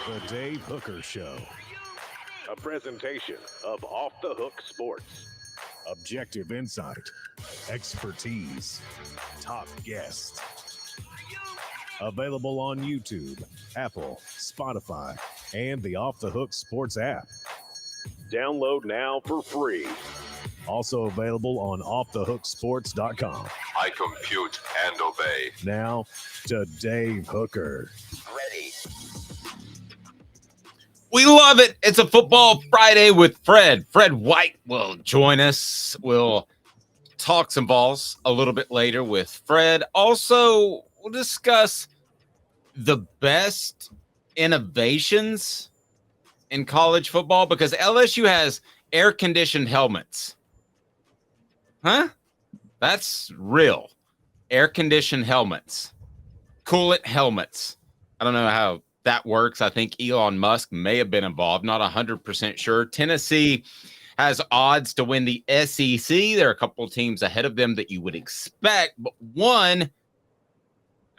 The Dave Hooker Show. A presentation of Off the Hook Sports. Objective insight, expertise, top guests. Available on YouTube, Apple, Spotify, and the Off the Hook Sports app. Download now for free. Also available on offthehooksports.com. I compute and obey. Now to Dave Hooker. Ready. We love it. It's a Football Friday with Fred. Fred White will join us. We'll talk some balls a little bit later with Fred. Also, we'll discuss the best innovations in college football because LSU has air-conditioned helmets. Huh? That's real. Air-conditioned helmets. Coolant helmets. I don't know how that works. I think Elon Musk may have been involved. Not 100% sure. Tennessee has odds to win the SEC. There are a couple of teams ahead of them that you would expect, but one,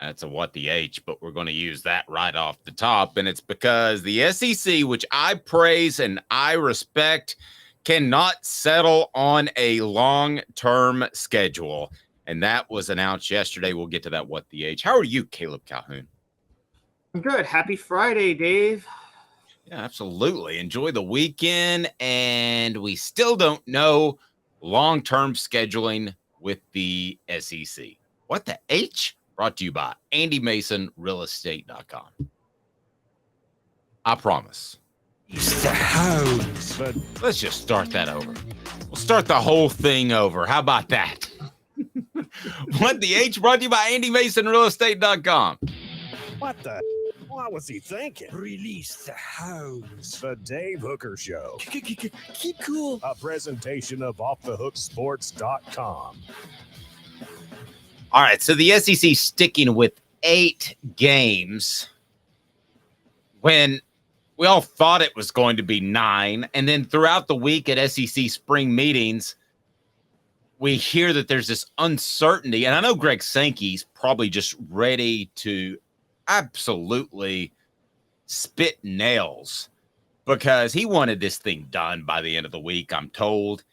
that's a what the H, but we're going to use that right off the top, and it's because the SEC, which I praise and I respect, cannot settle on a long-term schedule, and that was announced yesterday. We'll get to that what the H. How are you, Caleb Calhoun? I'm good. Happy Friday, Dave. Yeah, absolutely. Enjoy the weekend, and we still don't know long-term scheduling with the SEC. What the H? Brought to you by AndyMasonRealEstate.com. I promise. But let's just start that over. We'll start the whole thing over. How about that? What the H? Brought to you by AndyMasonRealEstate.com. What the? What was he thinking? Release the hounds. The Dave Hooker Show. Keep cool. A presentation of offthehooksports.com. All right, so the SEC sticking with 8 games when we all thought it was going to be 9. And then throughout the week at SEC spring meetings, we hear that there's this uncertainty. And I know Greg Sankey's probably just ready to absolutely spit nails because he wanted this thing done by the end of the week, I'm told.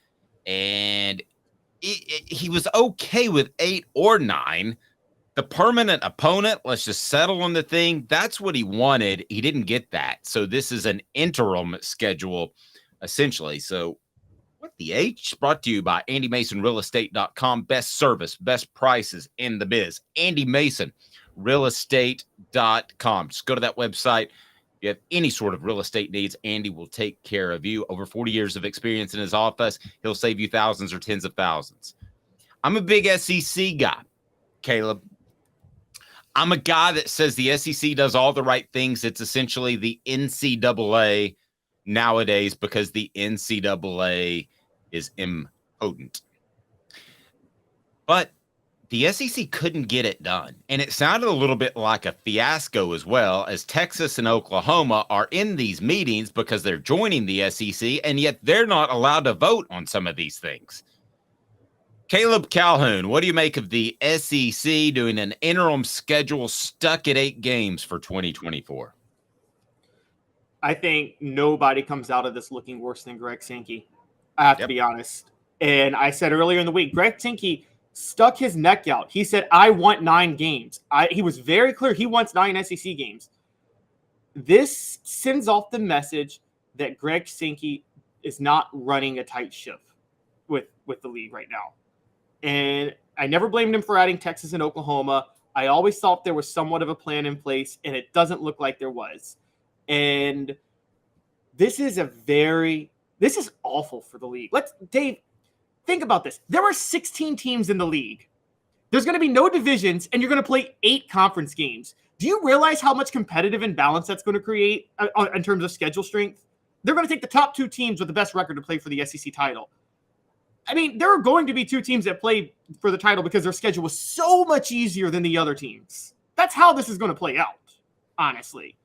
And he was okay with 8 or 9. The permanent opponent, let's just settle on the thing. That's what he wanted. He didn't get that. So this is an interim schedule, essentially. So what the H? Brought to you by AndyMasonRealEstate.com. Best service, best prices in the biz. AndyMasonRealEstate.com. Just go to that website. If you have any sort of real estate needs, Andy will take care of you. Over 40 years of experience in his office. He'll save you thousands or tens of thousands. I'm a big SEC guy, Caleb. I'm a guy that says the SEC does all the right things. It's essentially the NCAA nowadays because the NCAA is impotent. But the SEC couldn't get it done. And it sounded a little bit like a fiasco as well, as Texas and Oklahoma are in these meetings because they're joining the SEC, and yet they're not allowed to vote on some of these things. Caleb Calhoun, what do you make of the SEC doing an interim schedule stuck at 8 games for 2024? I think nobody comes out of this looking worse than Greg Sankey. I have to be honest. And I said earlier in the week, Greg Sankey stuck his neck out. He said, I want 9 games. He was very clear. He wants 9 SEC games. This sends off the message that Greg Sankey is not running a tight ship with the league right now. And I never blamed him for adding Texas and Oklahoma. I always thought there was somewhat of a plan in place, and it doesn't look like there was. And this is awful for the league. Dave, think about this. There are 16 teams in the league. There's going to be no divisions, and you're going to play 8 conference games. Do you realize how much competitive imbalance that's going to create in terms of schedule strength? They're going to take the top 2 teams with the best record to play for the SEC title. I mean, there are going to be 2 teams that play for the title because their schedule was so much easier than the other teams. That's how this is going to play out, honestly.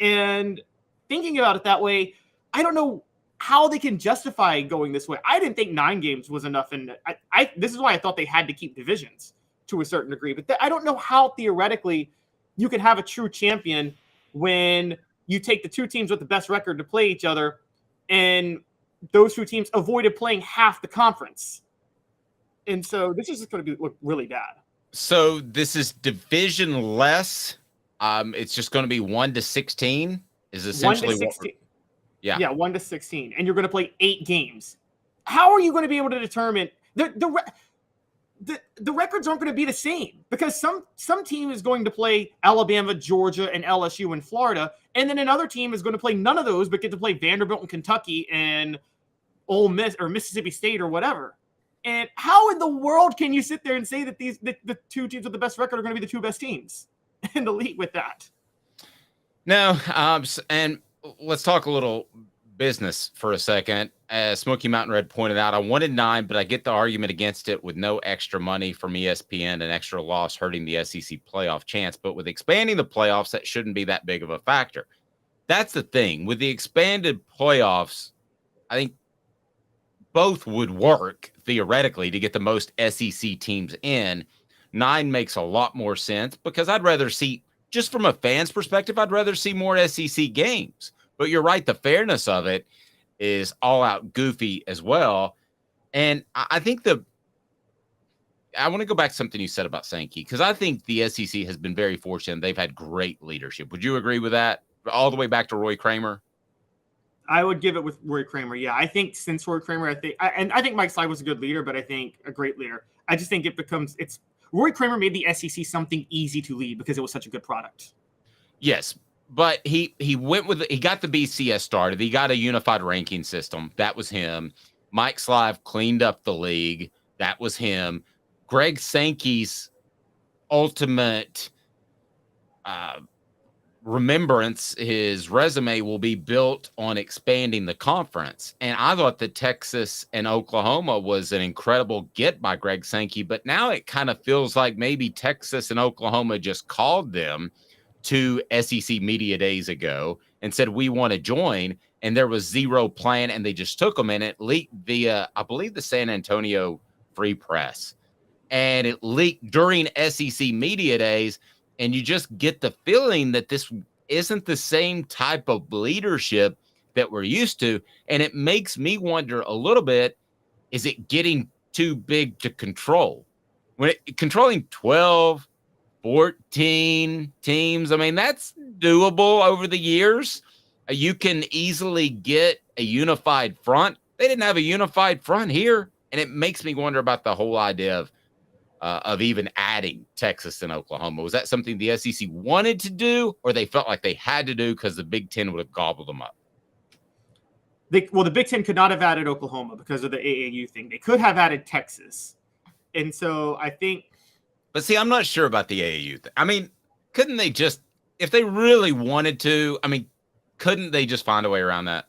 And thinking about it that way, I don't know how they can justify going this way. I didn't think 9 games was enough. And this is why I thought they had to keep divisions to a certain degree. But I don't know how theoretically you can have a true champion when you take the two teams with the best record to play each other, and those two teams avoided playing half the conference. And so this is just going to look really bad. So this is division less. It's just going to be 1 to 16 is essentially 1 to 16. Yeah, 1 to 16, and you're going to play 8 games. How are you going to be able to determine the records aren't going to be the same, because some team is going to play Alabama, Georgia, and LSU and Florida, and then another team is going to play none of those but get to play Vanderbilt and Kentucky and Ole Miss or Mississippi State or whatever. And how in the world can you sit there and say that the two teams with the best record are going to be the two best teams in the league with that? No, and let's talk a little business for a second. As Smoky Mountain Red pointed out, I wanted 9, but I get the argument against it with no extra money from ESPN and extra loss hurting the SEC playoff chance. But with expanding the playoffs, that shouldn't be that big of a factor. That's the thing. With the expanded playoffs, I think both would work theoretically to get the most SEC teams in. 9 makes a lot more sense, because I'd rather see, just from a fan's perspective, I'd rather see more SEC games. But you're right, the fairness of it is all out goofy as well. And I think I want to go back to something you said about Sankey, because I think the SEC has been very fortunate. They've had great leadership. Would you agree with that? All the way back to Roy Kramer? I would give it with Roy Kramer. Yeah, I think since Roy Kramer, I think Mike Sly was a good leader, but I think a great leader. I just think Roy Kramer made the SEC something easy to lead because it was such a good product. Yes, but he got the BCS started. He got a unified ranking system. That was him. Mike Sly cleaned up the league. That was him. Greg Sankey's ultimate remembrance, his resume will be built on expanding the conference. And I thought that Texas and Oklahoma was an incredible get by Greg Sankey, but now it kind of feels like maybe Texas and Oklahoma just called them to SEC media days ago and said, we want to join. And there was zero plan, and they just took them, and it leaked via, I believe, the San Antonio Free Press. And it leaked during SEC media days. And you just get the feeling that this isn't the same type of leadership that we're used to. And it makes me wonder a little bit, is it getting too big to control? Controlling 12, 14 teams, I mean, that's doable over the years. You can easily get a unified front. They didn't have a unified front here. And it makes me wonder about the whole idea of even adding Texas and Oklahoma. Was that something the SEC wanted to do, or they felt like they had to do because the Big Ten would have gobbled them up? The Big Ten could not have added Oklahoma because of the AAU thing. They could have added Texas. And so I think... But see, I'm not sure about the AAU thing. I mean, couldn't they just, if they really wanted to, I mean, couldn't they just find a way around that?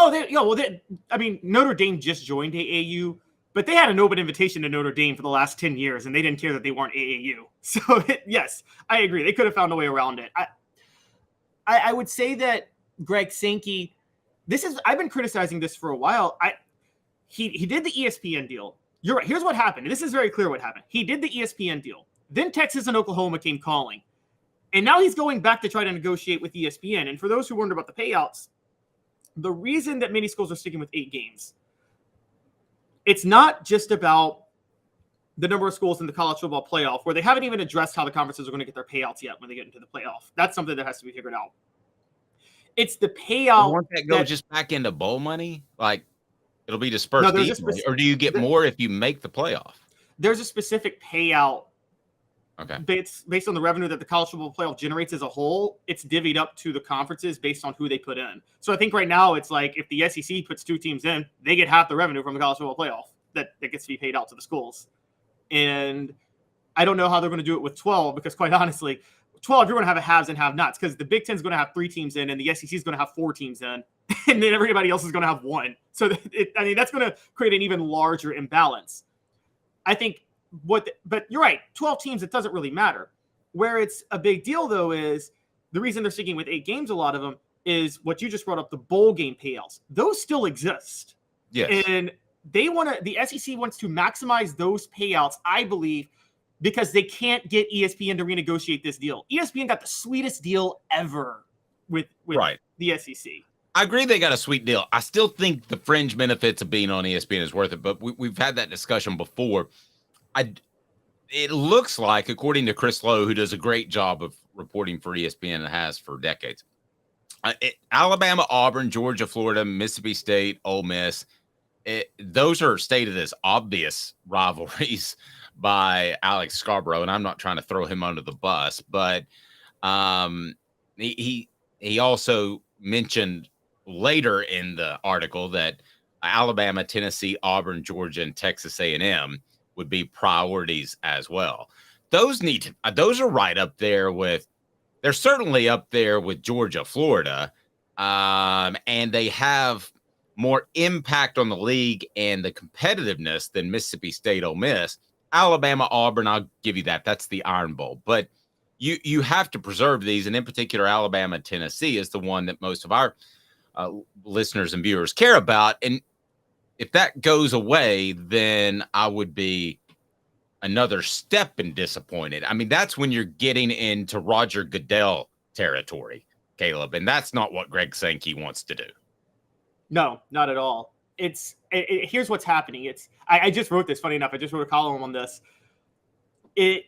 Notre Dame just joined AAU, but they had an open invitation to Notre Dame for the last 10 years, and they didn't care that they weren't AAU. So, yes, I agree. They could have found a way around it. I would say that Greg Sankey, I've been criticizing this for a while. He did the ESPN deal. You're right. Here's what happened. This is very clear what happened. He did the ESPN deal. Then Texas and Oklahoma came calling. And now he's going back to try to negotiate with ESPN. And for those who wonder about the payouts, the reason that many schools are sticking with 8 games, it's not just about the number of schools in the college football playoff, where they haven't even addressed how the conferences are going to get their payouts yet when they get into the playoff. That's something that has to be figured out. It's the payout. Won't that go just back into bowl money? Like, it'll be dispersed evenly, or do you get more if you make the playoff? There's a specific payout. Okay. Based on the revenue that the college football playoff generates as a whole, it's divvied up to the conferences based on who they put in. So I think right now it's like if the SEC puts 2 teams in, they get half the revenue from the college football playoff that gets to be paid out to the schools. And I don't know how they're going to do it with 12, because quite honestly, 12, you're going to have a haves and have-nots, because the Big Ten is going to have 3 teams in and the SEC is going to have 4 teams in, and then everybody else is going to have 1. So that's going to create an even larger imbalance. I think but you're right, 12 teams, it doesn't really matter. Where it's a big deal, though, is the reason they're sticking with 8 games, a lot of them, is what you just brought up, the bowl game payouts. Those still exist. Yes. And the SEC wants to maximize those payouts, I believe, because they can't get ESPN to renegotiate this deal. ESPN got the sweetest deal ever with Right. the SEC. I agree they got a sweet deal. I still think the fringe benefits of being on ESPN is worth it, but we've had that discussion before. It looks like, according to Chris Lowe, who does a great job of reporting for ESPN and has for decades, Alabama, Auburn, Georgia, Florida, Mississippi State, Ole Miss, those are stated as obvious rivalries by Alex Scarborough, and I'm not trying to throw him under the bus, but he also mentioned later in the article that Alabama, Tennessee, Auburn, Georgia, and Texas A&M would be priorities as well. Those are right up there with. They're certainly up there with Georgia, Florida, and they have more impact on the league and the competitiveness than Mississippi State, Ole Miss. Alabama, Auburn, I'll give you that. That's the Iron Bowl. But you have to preserve these, and in particular, Alabama, Tennessee is the one that most of our listeners and viewers care about. And if that goes away, then I would be another step in disappointed. I mean, that's when you're getting into Roger Goodell territory, Caleb, and that's not what Greg Sankey wants to do. No, not at all. Here's what's happening. I just wrote this. Funny enough, I just wrote a column on this. It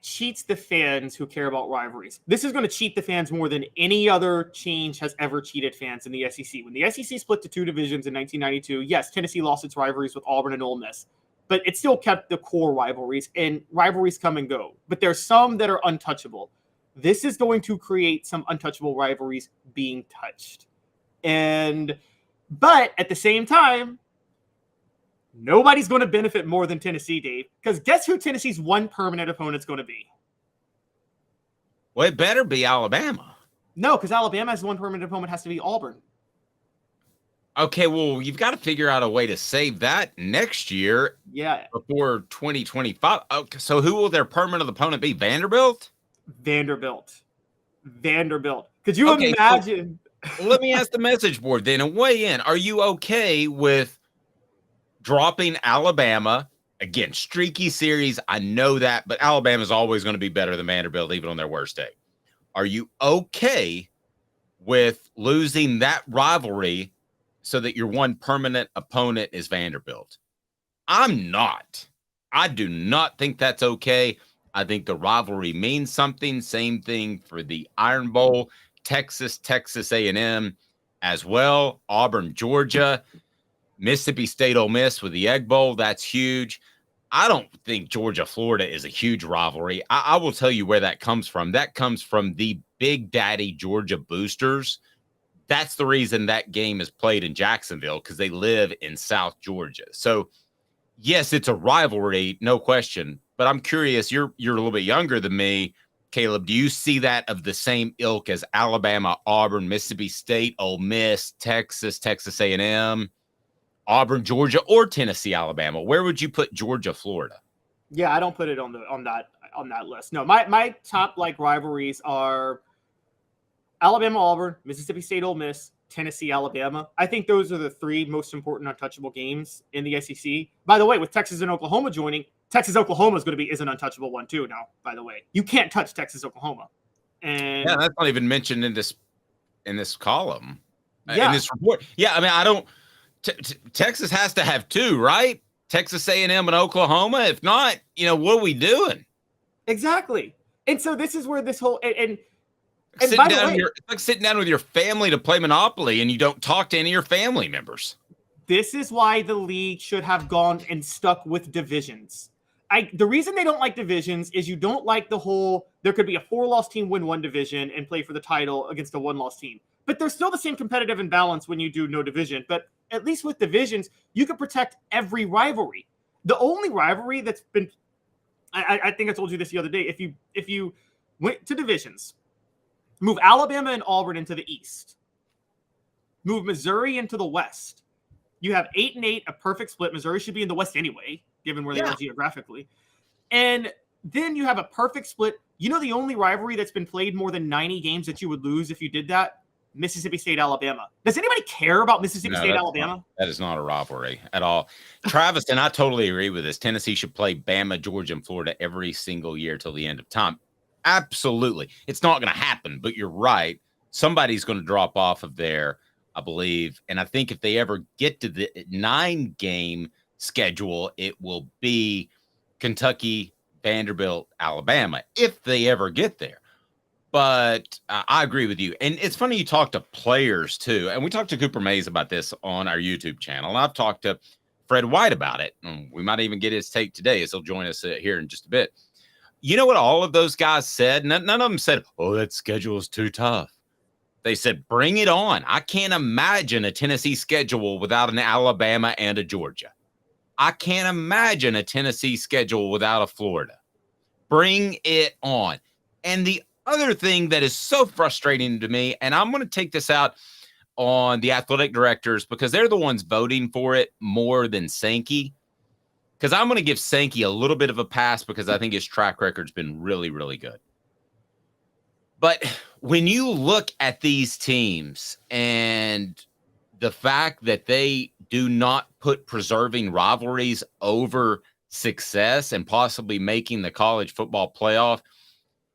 cheats the fans who care about rivalries. This is going to cheat the fans more than any other change has ever cheated fans in the SEC. When the SEC split to two divisions in 1992, yes, Tennessee lost its rivalries with Auburn and Ole Miss, but it still kept the core rivalries, and rivalries come and go. But there's some that are untouchable. This is going to create some untouchable rivalries being touched. But at the same time, nobody's going to benefit more than Tennessee, Dave, because guess who Tennessee's one permanent opponent's going to be? Well, it better be Alabama. No, because Alabama's one permanent opponent has to be Auburn. Okay, well, you've got to figure out a way to save that next year. Yeah. Before 2025. Okay, so who will their permanent opponent be? Vanderbilt? Vanderbilt. Could you imagine? So let me ask the message board then and weigh in. Are you okay with dropping Alabama? Again, streaky series. I know that, but Alabama's always going to be better than Vanderbilt, even on their worst day. Are you okay with losing that rivalry so that your one permanent opponent is Vanderbilt? I'm not. I do not think that's okay. I think the rivalry means something. Same thing for the Iron Bowl, Texas A&M as well, Auburn, Georgia, Mississippi State, Ole Miss with the Egg Bowl. That's huge. I don't think Georgia, Florida is a huge rivalry. I will tell you where that comes from. That comes from the Big Daddy Georgia boosters. That's the reason that game is played in Jacksonville, because they live in South Georgia. So, yes, it's a rivalry, no question. But I'm curious, you're a little bit younger than me, Caleb. Do you see that of the same ilk as Alabama, Auburn, Mississippi State, Ole Miss, Texas A&M, Auburn, Georgia, or Tennessee, Alabama? Where would you put Georgia, Florida? Yeah, I don't put it on that list. No, my top rivalries are Alabama, Auburn, Mississippi State, Ole Miss, Tennessee, Alabama. I think those are the three most important untouchable games in the SEC. By the way, with Texas and Oklahoma joining, Texas-Oklahoma is an untouchable one too now, by the way. You can't touch Texas-Oklahoma. And yeah, that's not even mentioned in this column, in this report. Yeah, I mean, I don't Texas has to have two, right? Texas A&M and Oklahoma. If not, what are we doing? Exactly. And so this is where this whole and it's like sitting down with your family to play Monopoly and you don't talk to any of your family members. This is why the league should have gone and stuck with divisions. The reason they don't like divisions is you don't like the whole, there could be a 4-loss team win one division and play for the title against a 1-loss team. But there's still the same competitive imbalance when you do no division. But at least with divisions, you can protect every rivalry. The only rivalry that's been, I think I told you this the other day, if you went to divisions, move Alabama and Auburn into the East, move Missouri into the West, you have 8-8, a perfect split. Missouri should be in the West anyway, given where they are geographically. And then you have a perfect split. The only rivalry that's been played more than 90 games that you would lose if you did that? Mississippi State, Alabama. Does anybody care about Mississippi State, Alabama? That is not a rivalry at all. Travis, and I totally agree with this. Tennessee should play Bama, Georgia, and Florida every single year till the end of time. Absolutely. It's not going to happen, but you're right. somebody's going to drop off of there, I believe. And I think if they ever get to the 9-game schedule, it will be Kentucky, Vanderbilt, Alabama, if they ever get there. But I agree with you. And it's funny you talk to players too. And we talked to Cooper Mays about this on our YouTube channel. And I've talked to Fred White about it. And we might even get his take today as he'll join us here in just a bit. You know what all of those guys said? None of them said, oh, that schedule is too tough. They said, bring it on. I can't imagine a Tennessee schedule without an Alabama and a Georgia. I can't imagine a Tennessee schedule without a Florida. Bring it on. And the other thing that is so frustrating to me, and I'm going to take this out on the athletic directors because they're the ones voting for it more than Sankey. Because I'm going to give Sankey a little bit of a pass because I think his track record's been really, really good. But when you look at these teams and the fact that they do not put preserving rivalries over success and possibly making the college football playoff,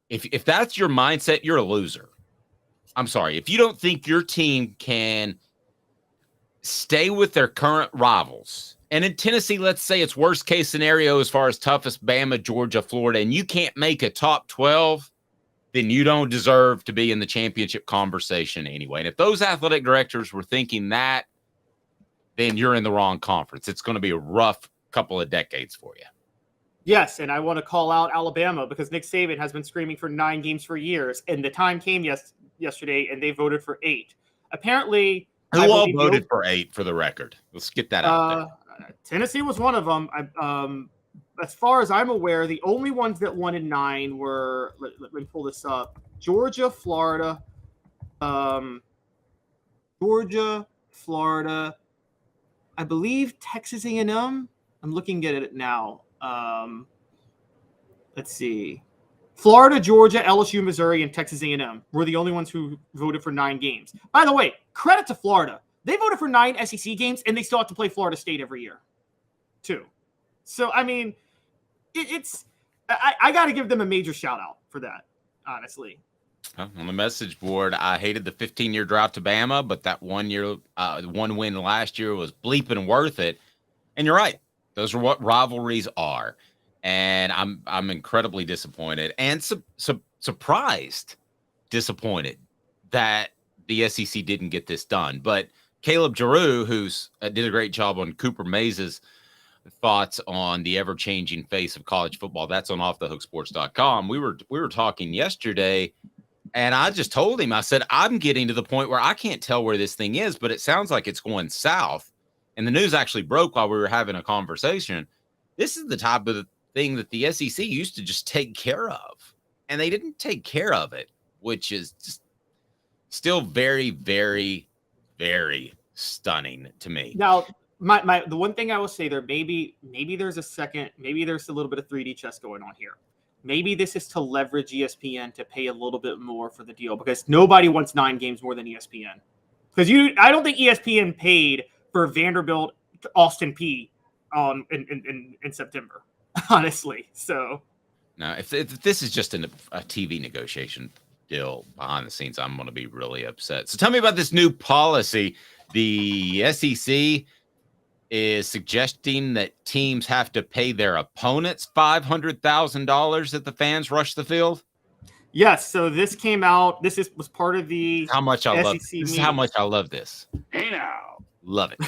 if that's your mindset, you're a loser. I'm sorry. If you don't think your team can stay with their current rivals, and in Tennessee, let's say it's worst case scenario as far as toughest Bama, Georgia, Florida, and you can't make a top 12, then you don't deserve to be in the championship conversation anyway. And if those athletic directors were thinking that, then you're in the wrong conference. It's going to be a rough couple of decades for you. Yes, and I want to call out Alabama because Nick Saban has been screaming for 9 games for years, and the time came yesterday, and they voted for 8. Apparently, who all voted for 8 for the record? Let's get that out there. Tennessee was one of them. As far as I'm aware, the only ones that wanted 9 were, let me pull this up, Georgia, Florida, I believe Texas A&M. I'm looking at it now. Let's see. Florida, Georgia, LSU, Missouri, and Texas A&M were the only ones who voted for 9 games. By the way, credit to Florida. They voted for 9 SEC games, and they still have to play Florida State every year, too. So, I mean, I got to give them a major shout-out for that, honestly. On the message board, I hated the 15-year drought to Bama, but that 1 win last year was bleeping worth it. And you're right. Those are what rivalries are. And I'm incredibly disappointed and surprised, disappointed that the SEC didn't get this done. But Caleb Giroux, who's did a great job on Cooper Mays' thoughts on the ever-changing face of college football, that's on offthehooksports.com. We were talking yesterday, and I just told him, I said, I'm getting to the point where I can't tell where this thing is, but it sounds like it's going south. And the news actually broke while we were having a conversation. This is the type of thing that the SEC used to just take care of, and they didn't take care of it, which is just still very, very, very stunning to me. Now, the one thing I will say there, maybe there's a little bit of 3D chess going on here. Maybe this is to leverage ESPN to pay a little bit more for the deal because nobody wants 9 games more than ESPN. Because I don't think ESPN paid for Vanderbilt, Austin P in September, honestly. So now, if this is just a TV negotiation deal behind the scenes, I'm going to be really upset. So tell me about this new policy. The SEC is suggesting that teams have to pay their opponents $500,000 if the fans rush the field. Yes, so this came out. This was part of the how much I love. SEC This is how much I love this. Hey now. Love it.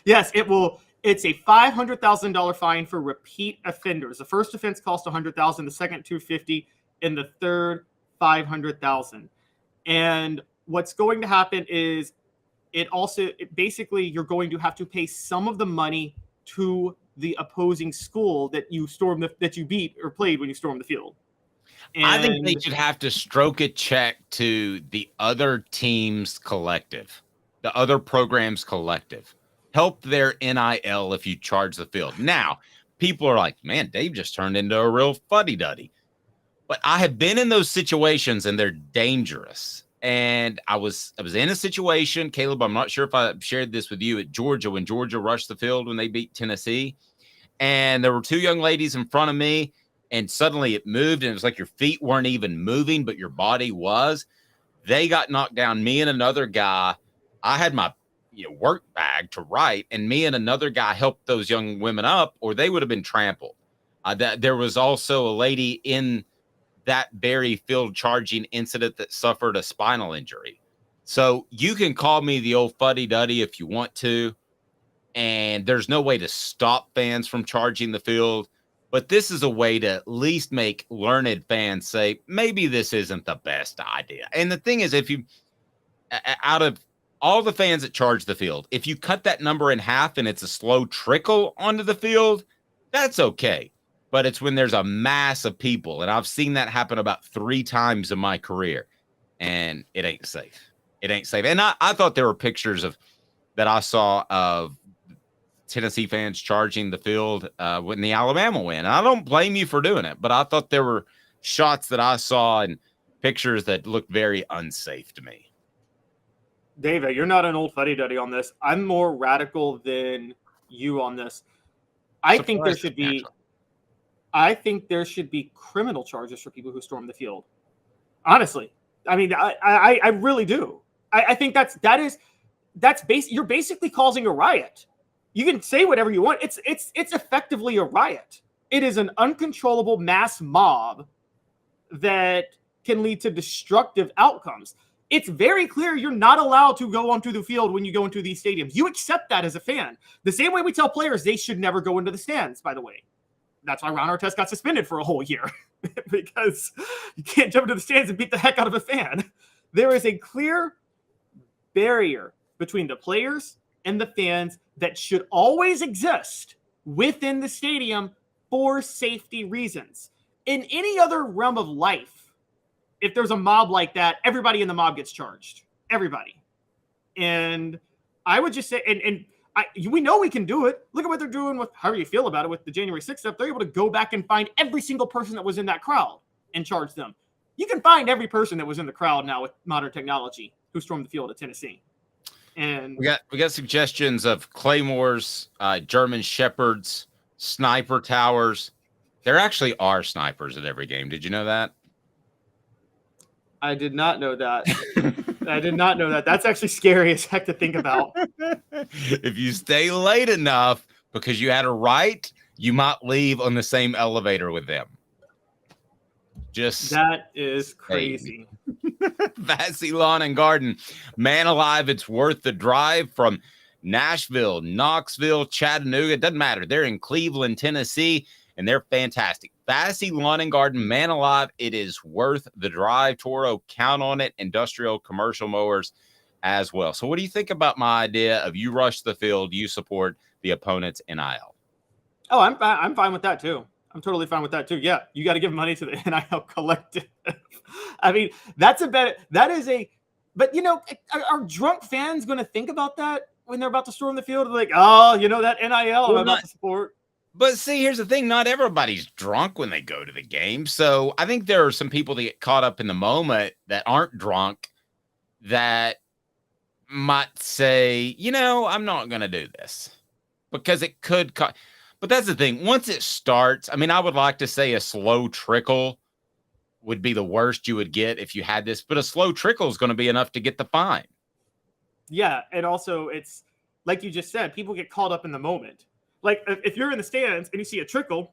Yes, it will. It's a $500,000 fine for repeat offenders. The first offense cost $100,000, the second $250,000, and the third $500,000. And what's going to happen is basically you're going to have to pay some of the money to the opposing school that you beat or played when you stormed the field. And I think they should have to stroke a check to the other team's collective, the other program's collective. Help their NIL if you charge the field. Now, people are like, man, Dave just turned into a real fuddy-duddy. But I have been in those situations, and they're dangerous. And I was in a situation, Caleb, I'm not sure if I shared this with you, at Georgia, when Georgia rushed the field when they beat Tennessee. And there were 2 young ladies in front of me, and suddenly it moved, and it was like your feet weren't even moving, but your body was. They got knocked down. Me and another guy, I had my work bag to write, and me and another guy helped those young women up, or they would have been trampled. There was also a lady in that very field charging incident that suffered a spinal injury. So you can call me the old fuddy-duddy if you want to, and there's no way to stop fans from charging the field, but this is a way to at least make learned fans say, maybe this isn't the best idea. And the thing is, if you, out of all the fans that charge the field, if you cut that number in half and it's a slow trickle onto the field, that's okay. But it's when there's a mass of people, and I've seen that happen about 3 times in my career, and it ain't safe. It ain't safe. And I thought there were pictures that I saw of Tennessee fans charging the field when the Alabama win. And I don't blame you for doing it, but I thought there were shots that I saw and pictures that looked very unsafe to me. David, you're not an old fuddy-duddy on this. I'm more radical than you on this. I think there should be criminal charges for people who storm the field. Honestly, I mean, I really do. I think you're basically causing a riot. You can say whatever you want. It's effectively a riot. It is an uncontrollable mass mob that can lead to destructive outcomes. It's very clear you're not allowed to go onto the field when you go into these stadiums. You accept that as a fan. The same way we tell players they should never go into the stands, by the way. That's why Ron Artest got suspended for a whole year, because you can't jump into the stands and beat the heck out of a fan. There is a clear barrier between the players and the fans that should always exist within the stadium for safety reasons. In any other realm of life, if there's a mob like that, everybody in the mob gets charged. Everybody. And I would just say, we know we can do it. Look at what they're doing with, however you feel about it, with the January 6th stuff. They're able to go back and find every single person that was in that crowd and charge them. You can find every person that was in the crowd now with modern technology who stormed the field at Tennessee. And we got suggestions of claymores, German shepherds, sniper towers. There actually are snipers at every game. Did you know that? I did not know that. I did not know that. That's actually scary as heck to think about. If you stay late enough because you had a right, you might leave on the same elevator with them. That is crazy. Vassy Lawn and Garden, man alive, it's worth the drive from Nashville, Knoxville, Chattanooga. It doesn't matter. They're in Cleveland, Tennessee, and they're fantastic. Vassy Lawn and Garden, man alive, it is worth the drive. Toro, count on it. Industrial, commercial mowers as well. So what do you think about my idea of you rush the field, you support the opponent's NIL? Oh, I'm fine with that too. I'm totally fine with that too. Yeah, you got to give money to the NIL collective. I mean, but are drunk fans going to think about that when they're about to storm the field? They're like, oh, that NIL I'm about to support. But see, here's the thing. Not everybody's drunk when they go to the game. So I think there are some people that get caught up in the moment that aren't drunk that might say, I'm not going to do this because it could. But that's the thing. Once it starts, I mean, I would like to say a slow trickle would be the worst you would get if you had this, but a slow trickle is going to be enough to get the fine. Yeah. And also it's like you just said, people get caught up in the moment. Like if you're in the stands and you see a trickle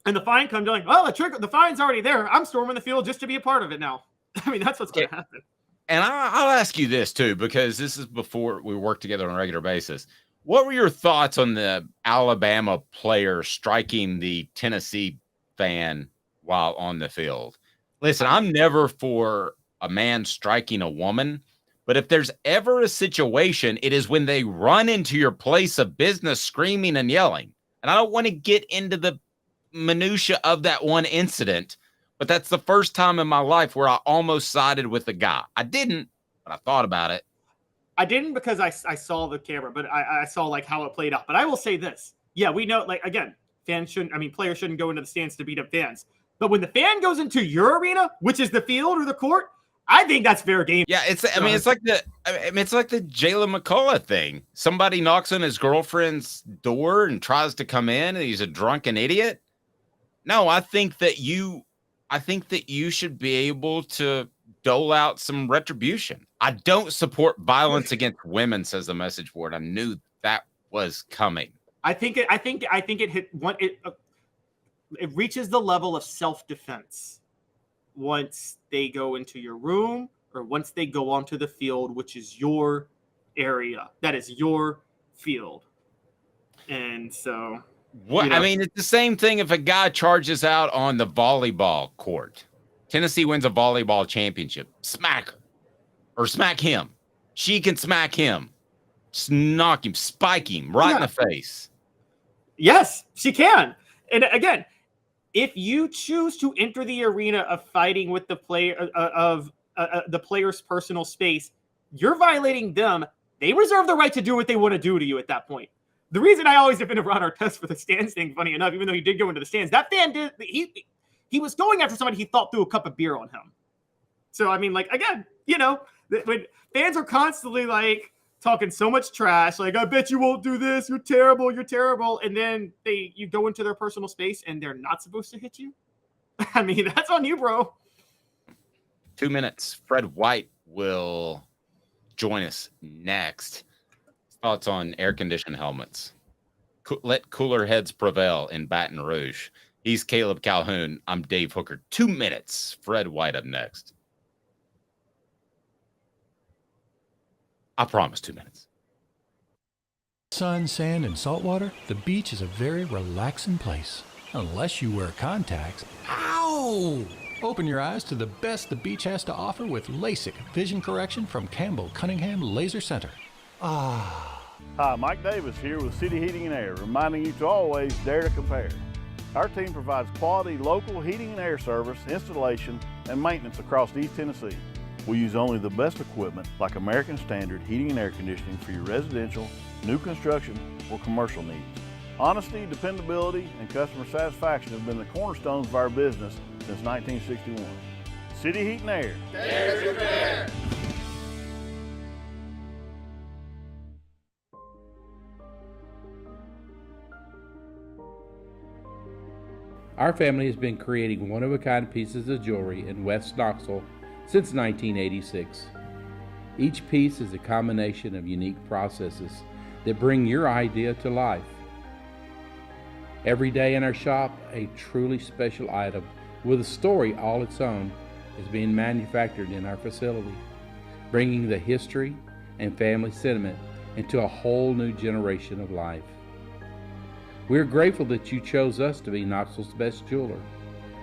and the fine comes, you're like, well, the fine's already there. I'm storming the field just to be a part of it now. I mean, that's what's going to happen. And I'll ask you this too, because this is before we work together on a regular basis. What were your thoughts on the Alabama player striking the Tennessee fan while on the field? Listen, I'm never for a man striking a woman, but if there's ever a situation, it is when they run into your place of business screaming and yelling. And I don't want to get into the minutia of that one incident, but that's the first time in my life where I almost sided with the guy. I didn't, but I thought about it. I didn't because I saw the camera, but I saw like how it played out. But I will say this. Yeah, we know, like, again, players shouldn't go into the stands to beat up fans. But when the fan goes into your arena, which is the field or the court, I think that's fair game. Yeah, it's like the Jalen McCullough thing. Somebody knocks on his girlfriend's door and tries to come in, and he's a drunken idiot. No, I think that you should be able to dole out some retribution. I don't support violence against women, says the message board. I knew that was coming. I think it hit one. It reaches the level of self-defense once they go into your room or once they go onto the field, which is your area. That is your field. And so, what I mean, it's the same thing if a guy charges out on the volleyball court. Tennessee wins a volleyball championship. Smack her or smack him. She can smack him. Just knock him, spike him right in the face. Yes, she can. And again, if you choose to enter the arena of fighting with the player the player's personal space, you're violating them. They reserve the right to do what they want to do to you at that point. The reason I always defended Ron Artest for the stands thing, funny enough, even though he did go into the stands, that fan did. He was going after somebody he thought threw a cup of beer on him. So I mean, like, again, when fans are constantly like talking so much trash, like, I bet you won't do this, you're terrible, and then you go into their personal space and they're not supposed to hit you. I mean, that's on you, bro. 2 minutes. Fred White will join us next. Thoughts on air-conditioned helmets. Let cooler heads prevail in Baton Rouge. He's Caleb Calhoun. I'm Dave Hooker. 2 minutes. Fred White up next. I promise 2 minutes. Sun, sand, and salt water, the beach is a very relaxing place. Unless you wear contacts. Ow! Open your eyes to the best the beach has to offer with LASIK vision correction from Campbell Cunningham Laser Center. Ah. Hi, Mike Davis here with City Heating and Air, reminding you to always dare to compare. Our team provides quality local heating and air service, installation, and maintenance across East Tennessee. We use only the best equipment like American Standard heating and air conditioning for your residential, new construction, or commercial needs. Honesty, dependability, and customer satisfaction have been the cornerstones of our business since 1961. City Heat and Air. Dare to compare. Our family has been creating one-of-a-kind pieces of jewelry in West Knoxville since 1986. Each piece is a combination of unique processes that bring your idea to life. Every day in our shop, a truly special item with a story all its own is being manufactured in our facility, bringing the history and family sentiment into a whole new generation of life. We're grateful that you chose us to be Knoxville's best jeweler,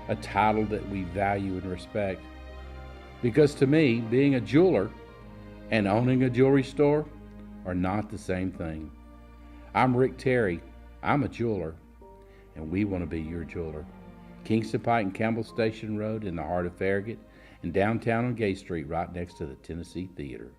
a title that we value and respect. Because to me, being a jeweler and owning a jewelry store are not the same thing. I'm Rick Terry. I'm a jeweler, and we want to be your jeweler. Kingston Pike and Campbell Station Road in the heart of Farragut, and downtown on Gay Street right next to the Tennessee Theater.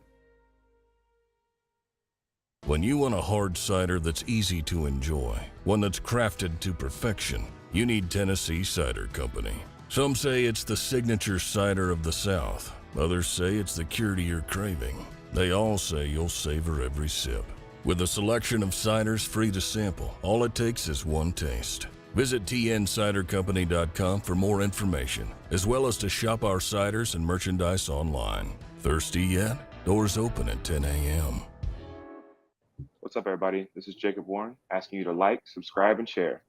When you want a hard cider that's easy to enjoy, one that's crafted to perfection, you need Tennessee Cider Company. Some say it's the signature cider of the South. Others say it's the cure to your craving. They all say you'll savor every sip. With a selection of ciders free to sample, all it takes is one taste. Visit tncidercompany.com for more information, as well as to shop our ciders and merchandise online. Thirsty yet? Doors open at 10 a.m. What's up, everybody? This is Jacob Warren, asking you to like, subscribe, and share.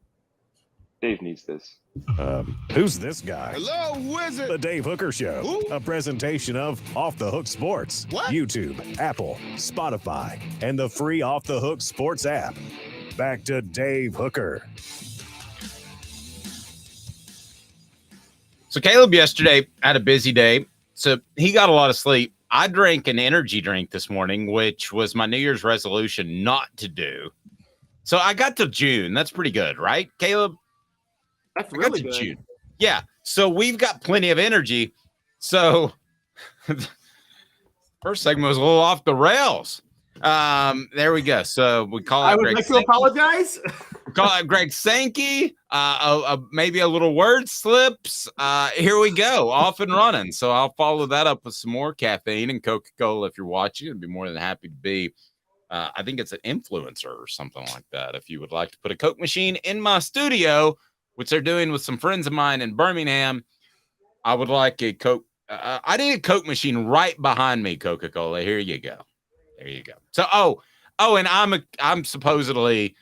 Dave needs this. Who's this guy? Hello, wizard. The Dave Hooker Show, Who? a presentation of Off the Hook Sports. What? YouTube, Apple, Spotify, and the free Off the Hook Sports app. Back to Dave Hooker. So Caleb yesterday had a busy day, so he got a lot of sleep. I drank an energy drink this morning, which was my New Year's resolution not to do. So I got to June. That's pretty good, right, Caleb? That's really good. June. Yeah. So we've got plenty of energy. So first segment was a little off the rails. There we go. So we call I out would Greg like to Sankey. apologize. Call out Greg Sankey. Maybe a little word slips. Here we go. Off and running. So I'll follow that up with some more caffeine and Coca-Cola. If you're watching, I'd be more than happy to be. I think it's an influencer or something like that. If you would like to put a Coke machine in my studio, which they're doing with some friends of mine in Birmingham, I would like a Coke I need a Coke machine right behind me, Coca-Cola. Here you go. There you go. So, and I'm supposedly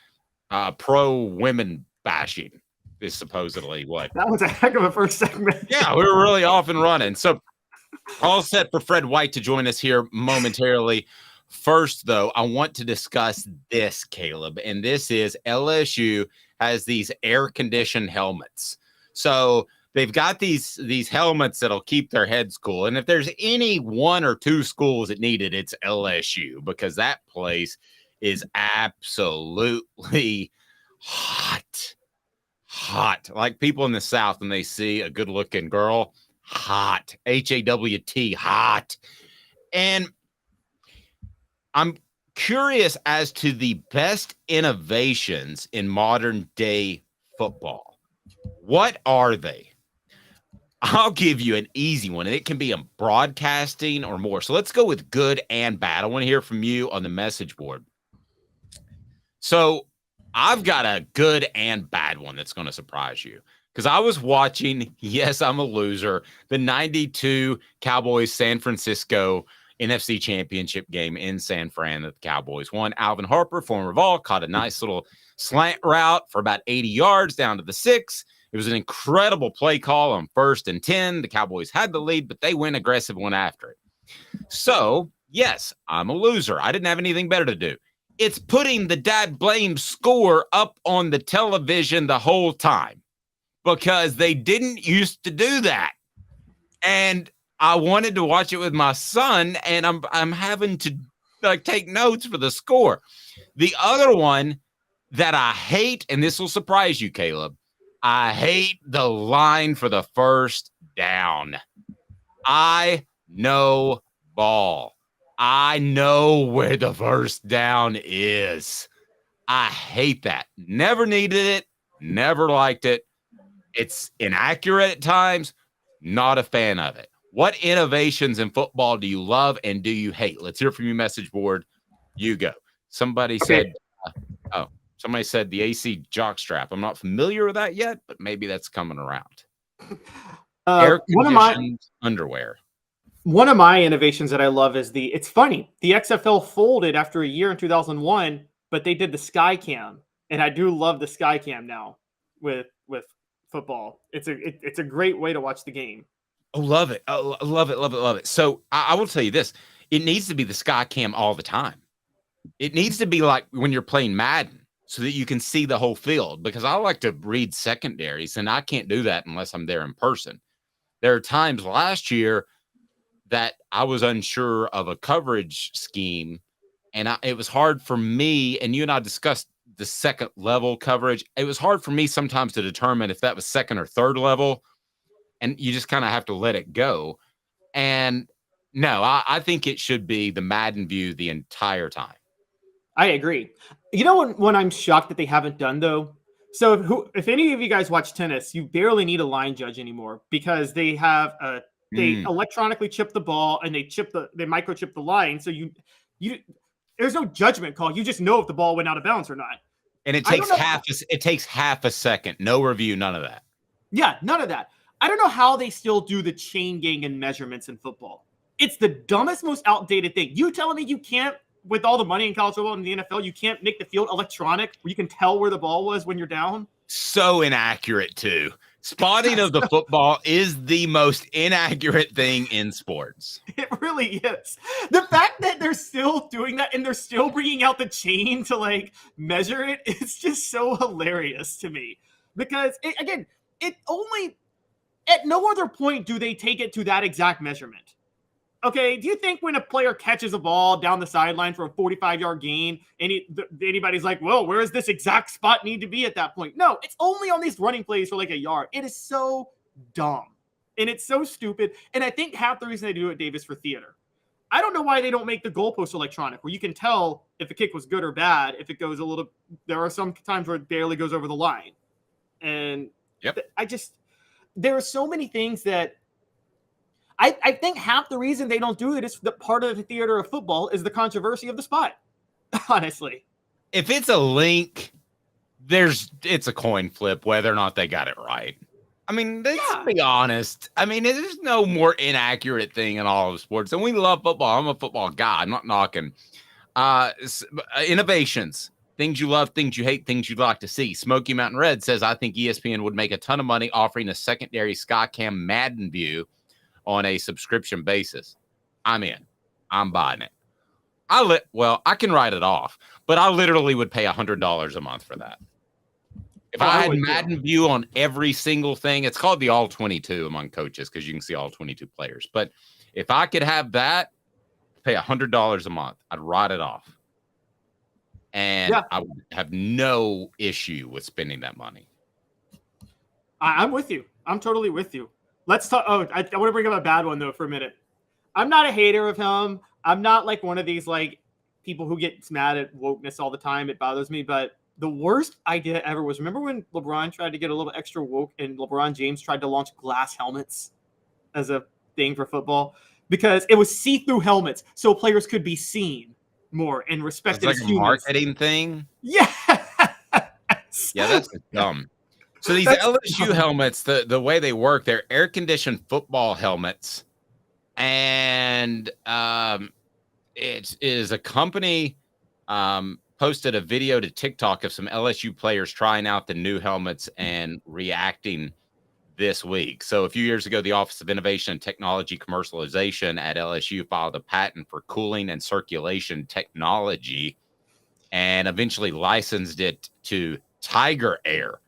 pro women bashing is supposedly what. That was a heck of a first segment. Yeah, we were really off and running. So all set for Fred White to join us here momentarily. First, though, I want to discuss this, Caleb, and this is LSU has these air-conditioned helmets. So they've got these helmets that'll keep their heads cool. And if there's any one or two schools that need it, it's LSU, because that place is absolutely hot. Like people in the South, when they see a good-looking girl, hot. HAWT, hot. And I'm curious as to the best innovations in modern day football. What are they? I'll give you an easy one, and it can be in broadcasting or more. So let's go with good and bad. I want to hear from you on the message board. So I've got a good and bad one that's going to surprise you, because I was watching, yes, I'm a loser, the 92 Cowboys San Francisco NFC Championship game in San Fran that the Cowboys won. Alvin Harper, former Vol, caught a nice little slant route for about 80 yards down to the 6. It was an incredible play call on 1st and 10. The Cowboys had the lead, but they went aggressive one after it. So, yes, I'm a loser. I didn't have anything better to do. It's putting the dad blame score up on the television the whole time, because they didn't used to do that. And I wanted to watch it with my son, and I'm having to take notes for the score. The other one that I hate, and this will surprise you, Caleb, I hate the line for the first down. I know ball. I know where the first down is. I hate that. Never needed it. Never liked it. It's inaccurate at times. Not a fan of it. What innovations in football do you love and do you hate? Let's hear from your message board. You go. Somebody said the AC jockstrap. I'm not familiar with that yet, but maybe that's coming around. Air-conditioned underwear. One of my innovations that I love is it's funny. The XFL folded after a year in 2001, but they did the Sky Cam, and I do love the Sky Cam now with football. It's a great way to watch the game. Oh, love it. Oh, love it. So I will tell you this. It needs to be the Sky Cam all the time. It needs to be like when you're playing Madden so that you can see the whole field, because I like to read secondaries, and I can't do that unless I'm there in person. There are times last year that I was unsure of a coverage scheme, and it was hard for me, and you and I discussed the second level coverage. It was hard for me sometimes to determine if that was second or third level, and you just kind of have to let it go. And no, I think it should be the Madden view the entire time. I agree. You know when I'm shocked that they haven't done, though? So if any of you guys watch tennis, you barely need a line judge anymore, because they have they electronically chip the ball, and they microchip the line. So you there's no judgment call. You just know if the ball went out of bounds or not. And it takes half a second. No review, none of that. Yeah, none of that. I don't know how they still do the chain gang and measurements in football. It's the dumbest, most outdated thing. You telling me you can't, with all the money in college football and the NFL, you can't make the field electronic where you can tell where the ball was when you're down? So inaccurate, too. Spotting of the football is the most inaccurate thing in sports. It really is. The fact that they're still doing that and they're still bringing out the chain to measure it, it's just so hilarious to me. Because at no other point do they take it to that exact measurement. Okay, do you think when a player catches a ball down the sideline for a 45-yard gain, anybody's like, well, where does this exact spot need to be at that point? No, it's only on these running plays for a yard. It is so dumb, and it's so stupid. And I think half the reason they do it, Dave, is for theater. I don't know why they don't make the goalpost electronic, where you can tell if a kick was good or bad. If it goes there are some times where it barely goes over the line. And there are so many things that I think half the reason they don't do it is the part of the theater of football is the controversy of the spot. Honestly, if it's a link, it's a coin flip whether or not they got it right. I mean, let's be honest. I mean, there's no more inaccurate thing in all of sports. And we love football. I'm a football guy. I'm not knocking. Innovations, things you love, things you hate, things you'd like to see. Smoky Mountain Red says, I think ESPN would make a ton of money offering a secondary Skycam Madden view on a subscription basis. I'm in. I'm buying it. I can write it off, but I literally would pay $100 a month for that. If I had Madden view on every single thing, it's called the All 22 among coaches because you can see all 22 players. But if I could have that, pay $100 a month, I'd write it off. And I would have no issue with spending that money. I'm with you. I'm totally with you. Let's talk. Oh, I want to bring up a bad one, though, for a minute. I'm not a hater of him. I'm not like one of these like people who gets mad at wokeness all the time. It bothers me, but the worst idea ever was, remember when LeBron tried to get a little extra woke and LeBron James tried to launch glass helmets as a thing for football? Because it was see-through helmets so players could be seen more and respected as humans. It's like a marketing thing? Yeah. Yeah, that's dumb. So these LSU helmets, the way they work, they're air-conditioned football helmets. And it is a company posted a video to TikTok of some LSU players trying out the new helmets and reacting this week. So a few years ago, the Office of Innovation and Technology Commercialization at LSU filed a patent for cooling and circulation technology and eventually licensed it to Tiger Air.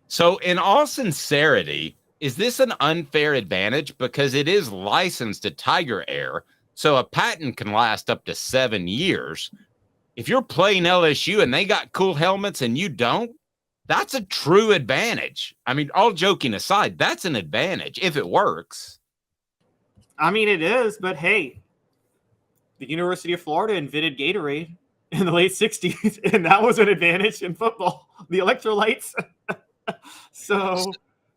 So in all sincerity, is this an unfair advantage? Because it is licensed to Tiger Air, so a patent can last up to 7 years. If you're playing LSU and they got cool helmets and you don't, that's a true advantage. I mean, all joking aside, that's an advantage if it works. I mean, it is, but hey, the University of Florida invented Gatorade in the late 60s, and that was an advantage in football, the electrolytes. So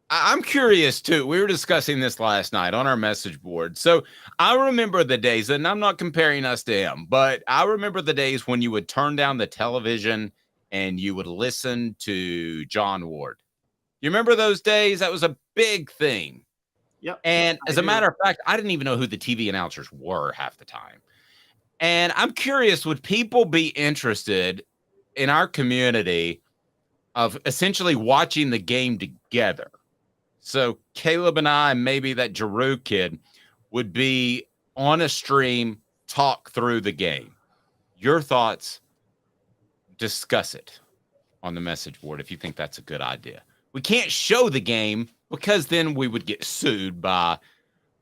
I'm curious too. We were discussing this last night on our message board. So I remember the days, and I'm not comparing us to him, but I remember the days when you would turn down the television and you would listen to John Ward. You remember those days? That was a big thing. Yep. And as a matter of fact, I didn't even know who the TV announcers were half the time. And I'm curious, would people be interested in our community of essentially watching the game together? So Caleb and I, maybe that Giroux kid, would be on a stream, talk through the game. Your thoughts, discuss it on the message board if you think that's a good idea. We can't show the game because then we would get sued by,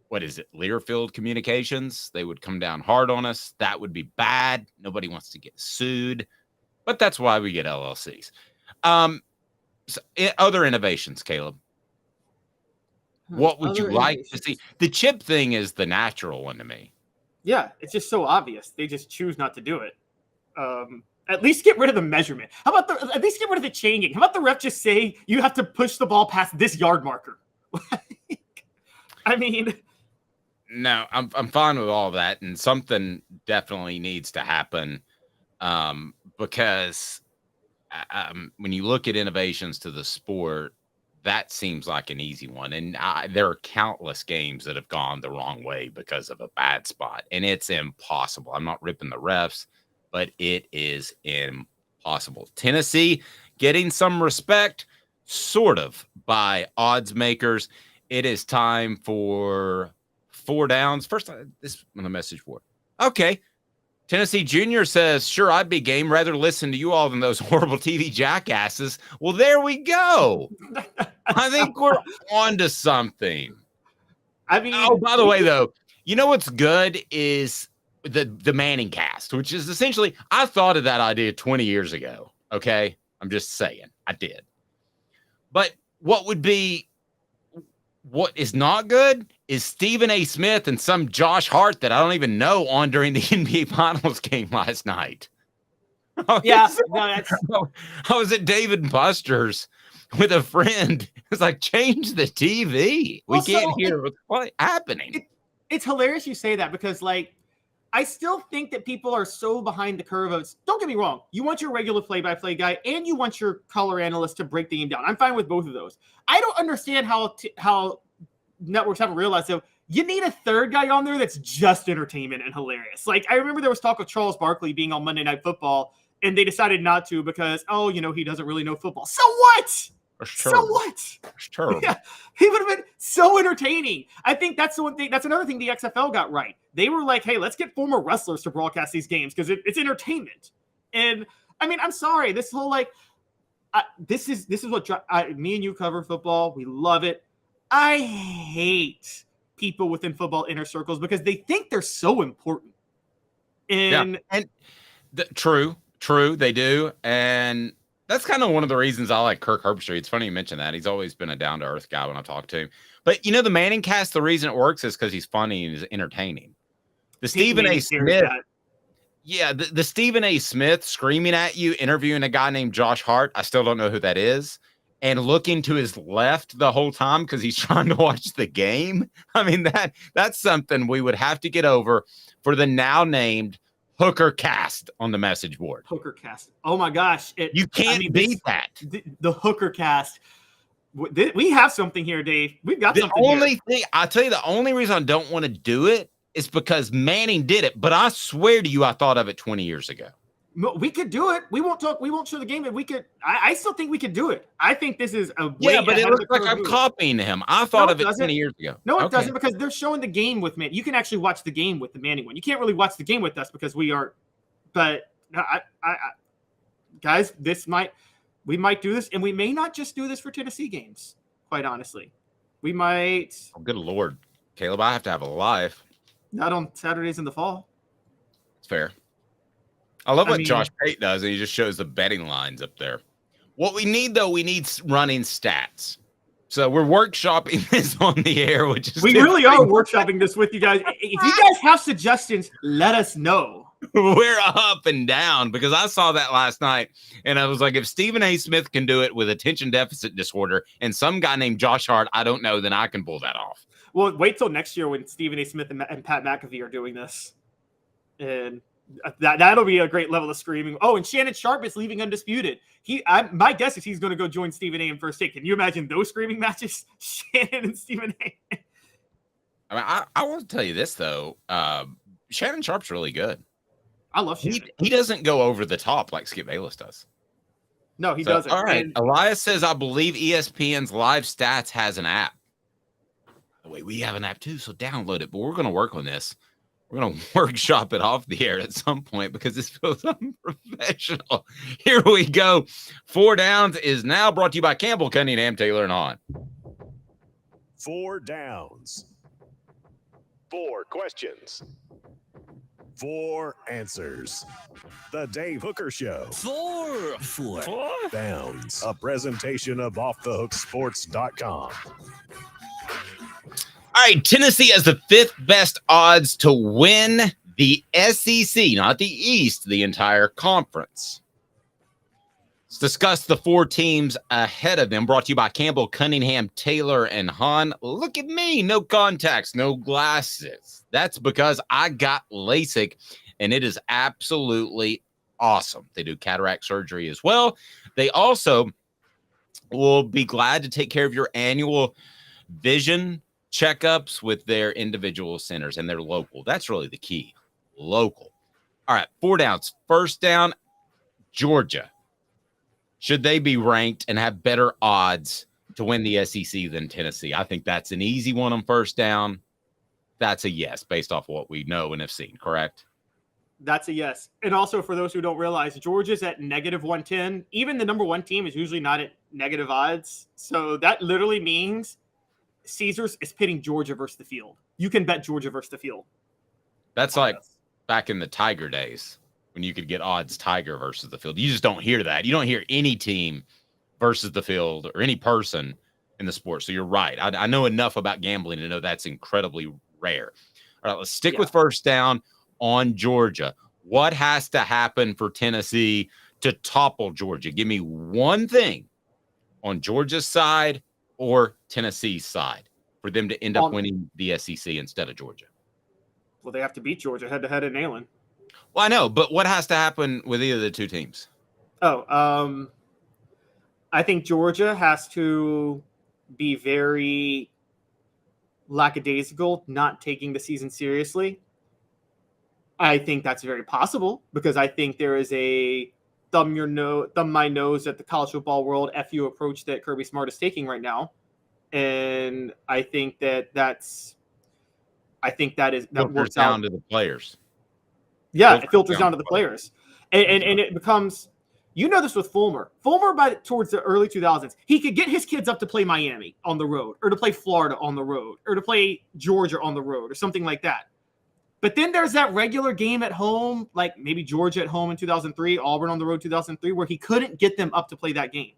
what is it, Learfield Communications? They would come down hard on us. That would be bad. Nobody wants to get sued. But that's why we get LLCs. Other innovations, Caleb. What would you like to see? The chip thing is the natural one to me. Yeah, it's just so obvious. They just choose not to do it. At least get rid of the measurement. How about at least get rid of the changing? How about the ref just say you have to push the ball past this yard marker? I mean, no, I'm fine with all that, and something definitely needs to happen because when you look at innovations to the sport, that seems like an easy one. And there are countless games that have gone the wrong way because of a bad spot. And it's impossible. I'm not ripping the refs, but it is impossible. Tennessee getting some respect, sort of, by odds makers. It is time for 4 downs. First, this on the message board. Okay. Tennessee Junior says, sure, I'd be game. Rather listen to you all than those horrible TV jackasses. Well, there we go. I think we're on to something. I mean, oh, by the way, though, you know what's good is the Manning cast, which is essentially, I thought of that idea 20 years ago. Okay. I'm just saying I did. But what is not good is Stephen A. Smith and some Josh Hart that I don't even know on during the NBA Finals game last night. Yeah. I was at Dave & Buster's with a friend. It's like, change the TV. We can't hear what's happening. It's hilarious you say that because, like, I still think that people are so behind the curve of, don't get me wrong, you want your regular play-by-play guy and you want your color analyst to break the game down. I'm fine with both of those. I don't understand how networks haven't realized, though, you need a third guy on there that's just entertainment and hilarious. Like, I remember there was talk of Charles Barkley being on Monday Night Football, and they decided not to because, he doesn't really know football. So what? So what? It's terrible. Yeah, he would have been so entertaining. I think that's the one thing. That's another thing the XFL got right. They were like, hey, let's get former wrestlers to broadcast these games because it's entertainment. And I mean, I'm sorry, this whole this is what me and you cover football. We love it. I hate people within football inner circles because they think they're so important. And true, they do. And that's kind of one of the reasons I like Kirk Herbstreit. It's funny you mentioned that. He's always been a down-to-earth guy when I talk to him. But, the Manning cast, the reason it works is because he's funny and he's entertaining. The Stephen A. Smith. Yeah, the Stephen A. Smith screaming at you, interviewing a guy named Josh Hart. I still don't know who that is. And looking to his left the whole time because he's trying to watch the game. I mean, that's something we would have to get over for the now named Hooker cast on the message board. Hooker cast. Oh my gosh. You can't beat that. The Hooker cast. We have something here, Dave. We've got something here. I'll tell you, the only reason I don't want to do it is because Manning did it. But I swear to you, I thought of it 20 years ago. We could do it. We won't show the game, but we could. I still think we could do it. I think this is a way but it looks like I'm copying him. I thought of it 20 years ago. No, it doesn't, because they're showing the game with Manning. You can actually watch the game with the Manning one. You can't really watch the game with us because we are. But guys, we might do this, and we may not just do this for Tennessee games. Quite honestly, we might. Oh, good Lord, Caleb! I have to have a live. Not on Saturdays in the fall. It's fair. I love what Josh Pate does, and he just shows the betting lines up there. What we need, though, we need running stats. So we're workshopping this on the air, which is we really are workshopping this with you guys. If you guys have suggestions, let us know. We're up and down because I saw that last night, and I was like, if Stephen A. Smith can do it with attention deficit disorder and some guy named Josh Hart, I don't know, then I can pull that off. Well, wait till next year when Stephen A. Smith and Pat McAfee are doing this. And that'll be a great level of screaming. Oh, and Shannon Sharp is leaving undisputed. My guess is he's going to go join Stephen A. in First Take. Can you imagine those screaming matches, Shannon and Stephen A.? I mean, I want to tell you this though. Shannon Sharp's really good. I love Shannon. He doesn't go over the top like Skip Bayless does. No, he doesn't. All right. Elias says, I believe ESPN's Live Stats has an app. Wait, we have an app too, so download it. But we're going to work on this. We're going to workshop it off the air at some point because this feels unprofessional. Here we go. 4 Downs is now brought to you by Campbell, Cunningham, Taylor, and Hahn. 4 Downs. 4 questions. 4 answers. The Dave Hooker Show. 4 Downs. A presentation of OffTheHookSports.com. All right, Tennessee has the 5th best odds to win the SEC, not the East, the entire conference. Let's discuss the 4 teams ahead of them, brought to you by Campbell, Cunningham, Taylor, and Hahn. Look at me, no contacts, no glasses. That's because I got LASIK, and it is absolutely awesome. They do cataract surgery as well. They also will be glad to take care of your annual vision checkups with their individual centers, and they're local. That's really the key. Local. All right, 4 Downs. First down, Georgia. Should they be ranked and have better odds to win the SEC than Tennessee? I think that's an easy one on first down. That's a yes, based off what we know and have seen, correct? That's a yes. And also, for those who don't realize, Georgia's at -110. Even the number 1 team is usually not at negative odds. So that literally means Caesars is pitting Georgia versus the field. You can bet Georgia versus the field. That's like back in the Tiger days when you could get odds Tiger versus the field. You just don't hear that. You don't hear any team versus the field or any person in the sport. So you're right. I know enough about gambling to know that's incredibly rare. All right, let's stick with first down on Georgia. What has to happen for Tennessee to topple Georgia? Give me one thing on Georgia's side or Tennessee's side for them to end up winning the SEC instead of Georgia. Well, they have to beat Georgia head-to-head in Neyland. Well, I know, but what has to happen with either of the two teams? I think Georgia has to be very lackadaisical, not taking the season seriously. I think that's very possible because I think there is a thumb my nose at the college football world FU approach that Kirby Smart is taking right now, and I think that works down out to the players. Yeah, it filters down to the players, and it becomes. This with Fulmer. Fulmer, towards the early 2000s, he could get his kids up to play Miami on the road, or to play Florida on the road, or to play Georgia on the road, or something like that. But then there's that regular game at home, like maybe Georgia at home in 2003, Auburn on the road 2003, where he couldn't get them up to play that game.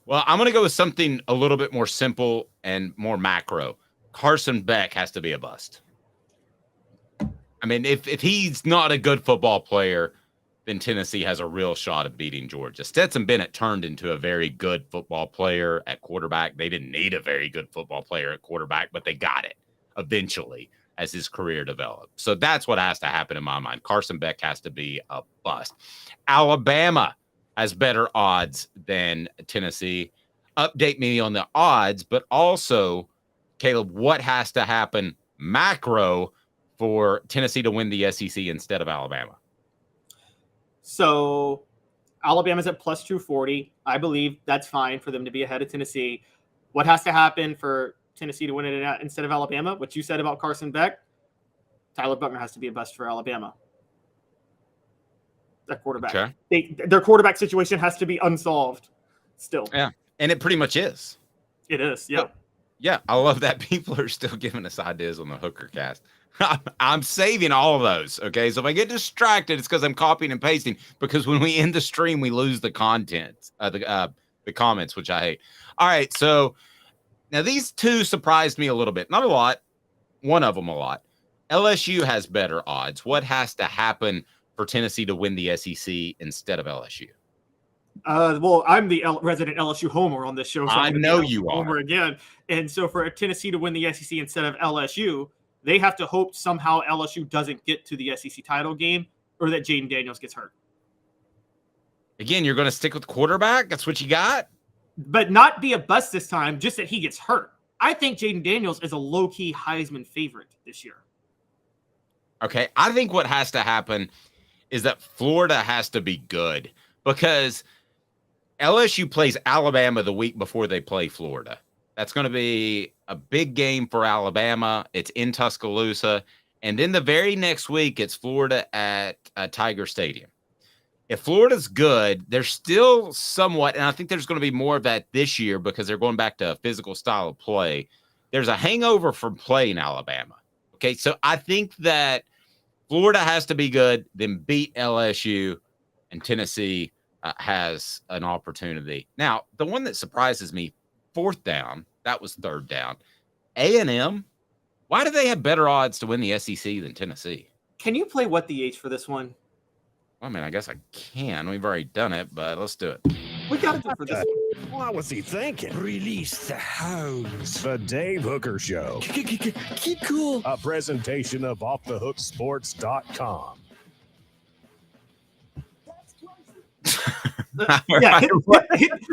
Well, I'm going to go with something a little bit more simple and more macro. Carson Beck has to be a bust. I mean, if he's not a good football player, then Tennessee has a real shot at beating Georgia. Stetson Bennett turned into a very good football player at quarterback. They didn't need a very good football player at quarterback, but they got it eventually as his career developed. So that's what has to happen in my mind. Carson Beck has to be a bust. Alabama has better odds than Tennessee. Update me on the odds, but also, Caleb, what has to happen macro for Tennessee to win the SEC instead of Alabama? So Alabama's at plus 240. I believe that's fine for them to be ahead of Tennessee. What has to happen for Tennessee to win it instead of Alabama? What you said about Carson Beck, Tyler Buckner has to be a bust for Alabama. That quarterback. Okay. Their quarterback situation has to be unsolved still. Yeah, and it pretty much is. It is, yeah. Yeah, I love that people are still giving us ideas on the Hooker cast. I'm saving all of those, okay? So if I get distracted, it's because I'm copying and pasting, because when we end the stream, we lose the content, the comments, which I hate. All right, so now these two surprised me a little bit. Not a lot. One of them a lot. LSU has better odds. What has to happen for Tennessee to win the SEC instead of LSU? Well, I'm the resident LSU homer on this show. So I know you are. Homer again. And so for Tennessee to win the SEC instead of LSU, they have to hope somehow LSU doesn't get to the SEC title game or that Jaden Daniels gets hurt. Again, you're going to stick with quarterback? That's what you got? But not be a bust this time, just that he gets hurt. I think Jaden Daniels is a low-key Heisman favorite this year. Okay, I think what has to happen is that Florida has to be good, because LSU plays Alabama the week before they play Florida. That's going to be a big game for Alabama. It's in Tuscaloosa. And then the very next week, it's Florida at Tiger Stadium. If Florida's good, they're still somewhat, and I think there's going to be more of that this year because they're going back to a physical style of play. There's a hangover from playing Alabama. Okay, so I think that Florida has to be good, then beat LSU, and Tennessee has an opportunity. Now, the one that surprises me, fourth down, that was third down. A&M, why do they have better odds to win the SEC than Tennessee? Can you play What the H for this one? Well, I mean, I guess I can. We've already done it, but let's do it. We got to do it for this one. What was he thinking? Release the hounds. The Dave Hooker Show. Keep cool. A presentation of OffTheHookSports.com. Yeah,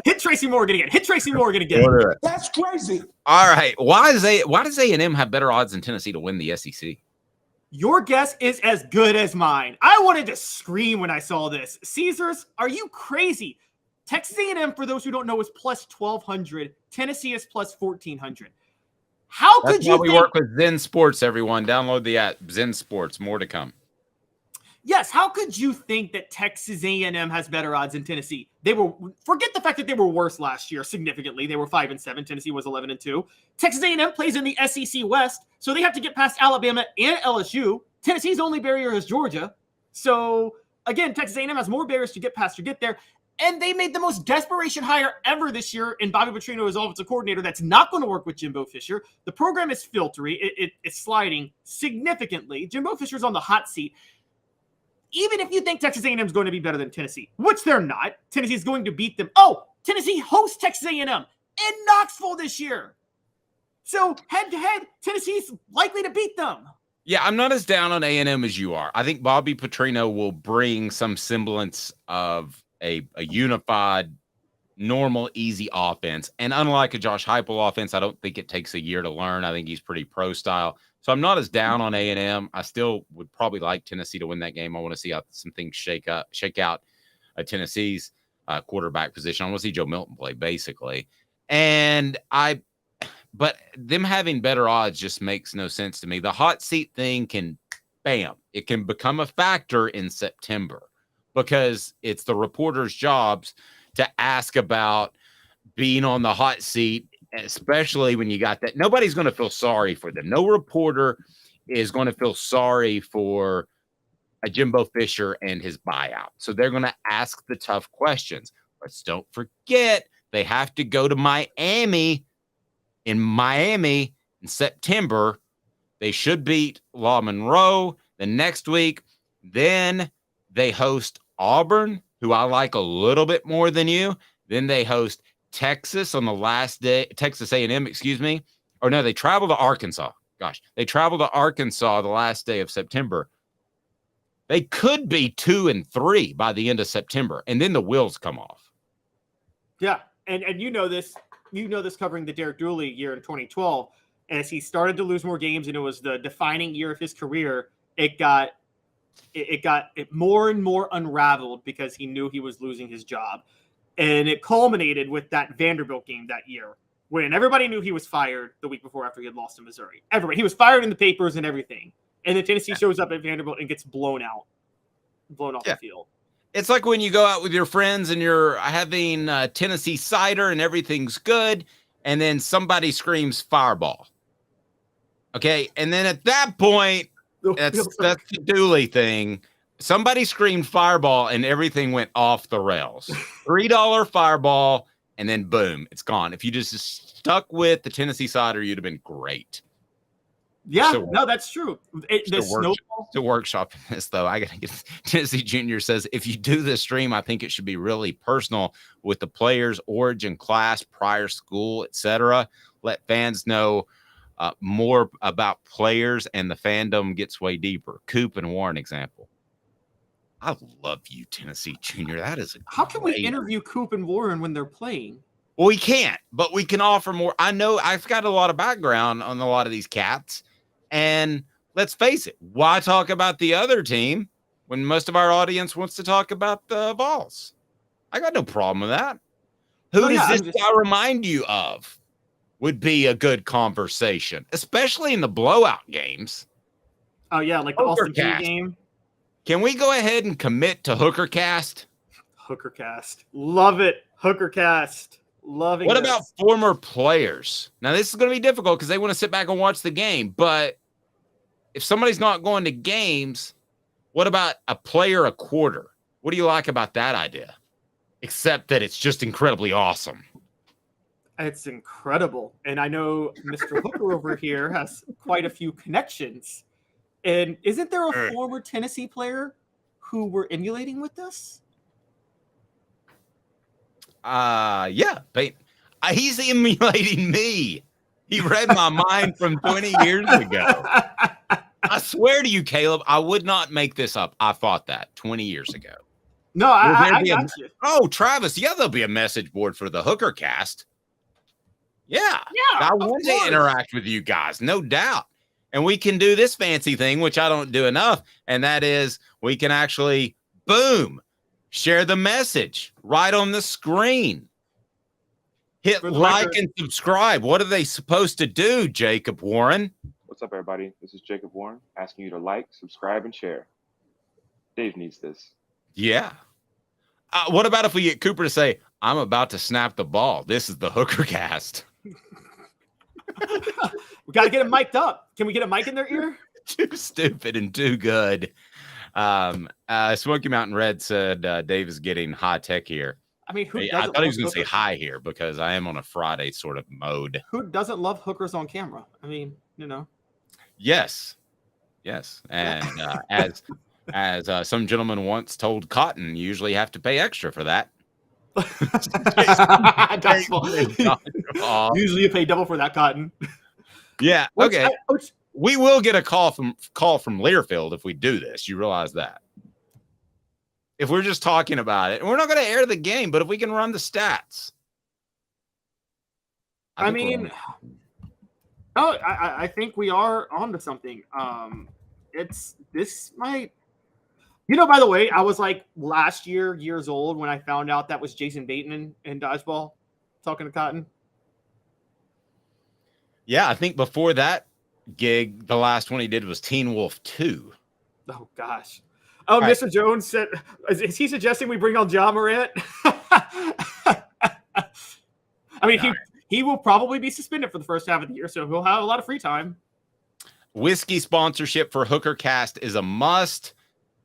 hit Tracy Morgan again. Hit Tracy Morgan again. That's crazy. All right. Why does A&M have better odds than Tennessee to win the SEC? Your guess is as good as mine. I wanted to scream when I saw this. Caesars, are you crazy? Texas A&M, for those who don't know, is plus 1,200. Tennessee is plus 1,400. How could you? We work with Zen Sports, everyone. Download the app, Zen Sports. More to come. Yes, how could you think that Texas A&M has better odds than Tennessee? Forget the fact that they were worse last year significantly. They were 5-7. Tennessee was 11-2. Texas A&M plays in the SEC West, so they have to get past Alabama and LSU. Tennessee's only barrier is Georgia. So again, Texas A&M has more barriers to get past to get there. And they made the most desperation hire ever this year in Bobby Petrino as offensive coordinator. That's not going to work with Jimbo Fisher. The program is filtery. It's sliding significantly. Jimbo Fisher's on the hot seat. Even if you think Texas A&M is going to be better than Tennessee, which they're not, Tennessee is going to beat them. Oh, Tennessee hosts Texas A&M in Knoxville this year. So head-to-head, Tennessee's likely to beat them. Yeah, I'm not as down on A&M as you are. I think Bobby Petrino will bring some semblance of a unified, normal, easy offense. And unlike a Josh Heupel offense, I don't think it takes a year to learn. I think he's pretty pro style. So I'm not as down on A&M. I still would probably like Tennessee to win that game. I want to see how some things shake out Tennessee's quarterback position. I want to see Joe Milton play, basically. But them having better odds just makes no sense to me. The hot seat thing it can become a factor in September because it's the reporters' jobs to ask about being on the hot seat, especially when you got that. Nobody's going to feel sorry for them. No reporter is going to feel sorry for a Jimbo Fisher and his buyout. So they're going to ask the tough questions. But don't forget, they have to go to Miami. In Miami in September, they should beat La Monroe the next week. Then they host Auburn, who I like a little bit more than you. Then they host Texas on the last day, Texas A&M, excuse me. Or no, they travel to Arkansas. Gosh, they travel to Arkansas the last day of September. They could be 2-3 by the end of September, and then the wheels come off. Yeah, and you know this. You know this covering the Derek Dooley year in 2012. As he started to lose more games and it was the defining year of his career, it got more and more unraveled because he knew he was losing his job. And it culminated with that Vanderbilt game that year when everybody knew he was fired the week before after he had lost to Missouri. Everybody. He was fired in the papers and everything. And then Tennessee shows up at Vanderbilt and gets blown off the field. It's like when you go out with your friends and you're having Tennessee cider and everything's good, and then somebody screams fireball. Okay, and then at that point, that's the Dooley thing. Somebody screamed fireball and everything went off the rails. $3 fireball, and then boom, it's gone. If you just stuck with the Tennessee cider, you'd have been great. Yeah, no, that's true. Still workshopping this, though. I got to get Tennessee Junior says, if you do this stream, I think it should be really personal with the players' origin, class, prior school, etc. Let fans know more about players, and the fandom gets way deeper. Coop and Warren example. I love you, Tennessee Junior. That is how can we interview Coop and Warren when they're playing? Well, we can't, but we can offer more. I know I've got a lot of background on a lot of these cats. And let's face it, why talk about the other team when most of our audience wants to talk about the Vols? I got no problem with that. Who does this guy remind you of would be a good conversation, especially in the blowout games? Oh, yeah, like the Austin Peay game. Can we go ahead and commit to Hookercast? Hookercast. Love it. Hookercast. Loving What about former players? Now, this is going to be difficult because they want to sit back and watch the game. But if somebody's not going to games, what about a player a quarter? What do you like about that idea? Except that it's just incredibly awesome. It's incredible. And I know Mr. Hooker over here has quite a few connections. And isn't there a former Tennessee player who we're emulating with this? Yeah, but he's emulating me. He read my mind from 20 years ago. I swear to you, Caleb, I would not make this up. I thought that 20 years ago. No, I got you. Oh, Travis, yeah, there'll be a message board for the Hooker cast. Yeah, I want to interact with you guys, no doubt. And we can do this fancy thing, which I don't do enough, and that is we can actually, boom, share the message right on the screen. Hit like and subscribe. What are they supposed to do, Jacob Warren? What's up, everybody? This is Jacob Warren asking you to like, subscribe, and share. Dave needs this. Yeah. What about if we get Cooper to say, I'm about to snap the ball. This is the Hooker cast. We got to get it mic'd up. Can we get a mic in their ear? Too stupid and too good. Smoky Mountain Red said Dave is getting high tech here. I mean, I thought he was going to say hi here because I am on a Friday sort of mode. Who doesn't love hookers on camera? I mean, you know. Yes. And as some gentleman once told Cotton, you usually have to pay extra for that. Usually you pay double for that, Cotton. Yeah. Okay. We will get a call from Learfield if we do this. You realize that? If we're just talking about it, and we're not going to air the game, but if we can run the stats. I think we are onto something. This might, by the way, I was like years old when I found out that was Jason Bateman in dodgeball talking to Cotton. Yeah, I think before that gig, the last one he did was Teen Wolf 2. Oh gosh. Oh, right. Mr. Jones said, is he suggesting we bring on Ja Morant? I mean, he will probably be suspended for the first half of the year, so he'll have a lot of free time. Whiskey sponsorship for Hooker Cast is a must.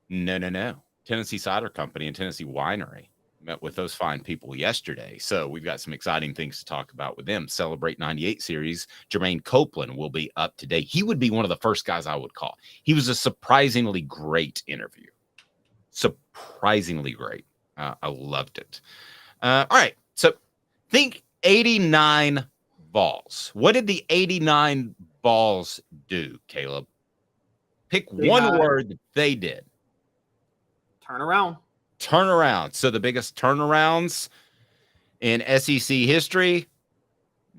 No. Tennessee Cider Company and Tennessee Winery met with those fine people yesterday. So we've got some exciting things to talk about with them. Celebrate 98 series. Jermaine Copeland will be up today. He would be one of the first guys I would call. He was a surprisingly great interview. Surprisingly great. I loved it. All right. So think 89 balls. What did the 89 balls do, Caleb? Pick one word that they did. Turn around. So the biggest turnarounds in SEC history?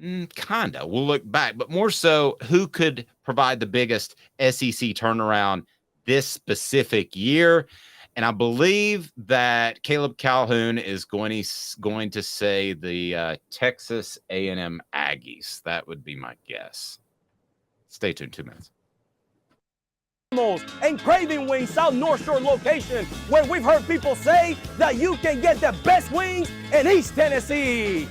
Kinda. We'll look back, but more so, who could provide the biggest SEC turnaround this specific year? And I believe that Caleb Calhoun is going to say the Texas A&M Aggies. That would be my guess. Stay tuned. 2 minutes. And Craving Wings South North Shore location, where we've heard people say that you can get the best wings in East Tennessee.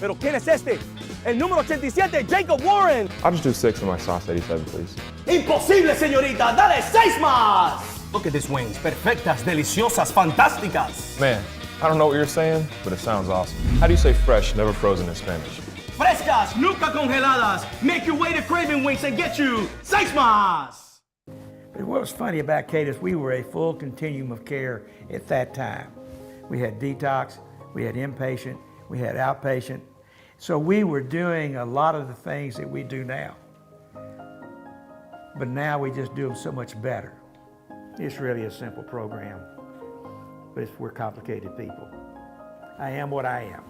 Pero ¿quién es este? El número 87, Jacob Warren. I'll just do 6 on my sauce 87, please. Imposible, señorita. Dale 6 más. Look at these wings. Perfectas, deliciosas, fantásticas. Man, I don't know what you're saying, but it sounds awesome. How do you say fresh, never frozen in Spanish? Frescas, nunca congeladas. Make your way to Craving Wings and get you 6 más. What was funny about Cadis, we were a full continuum of care at that time. We had detox, we had inpatient, we had outpatient. So we were doing a lot of the things that we do now. But now we just do them so much better. It's really a simple program, but we're complicated people. I am what I am,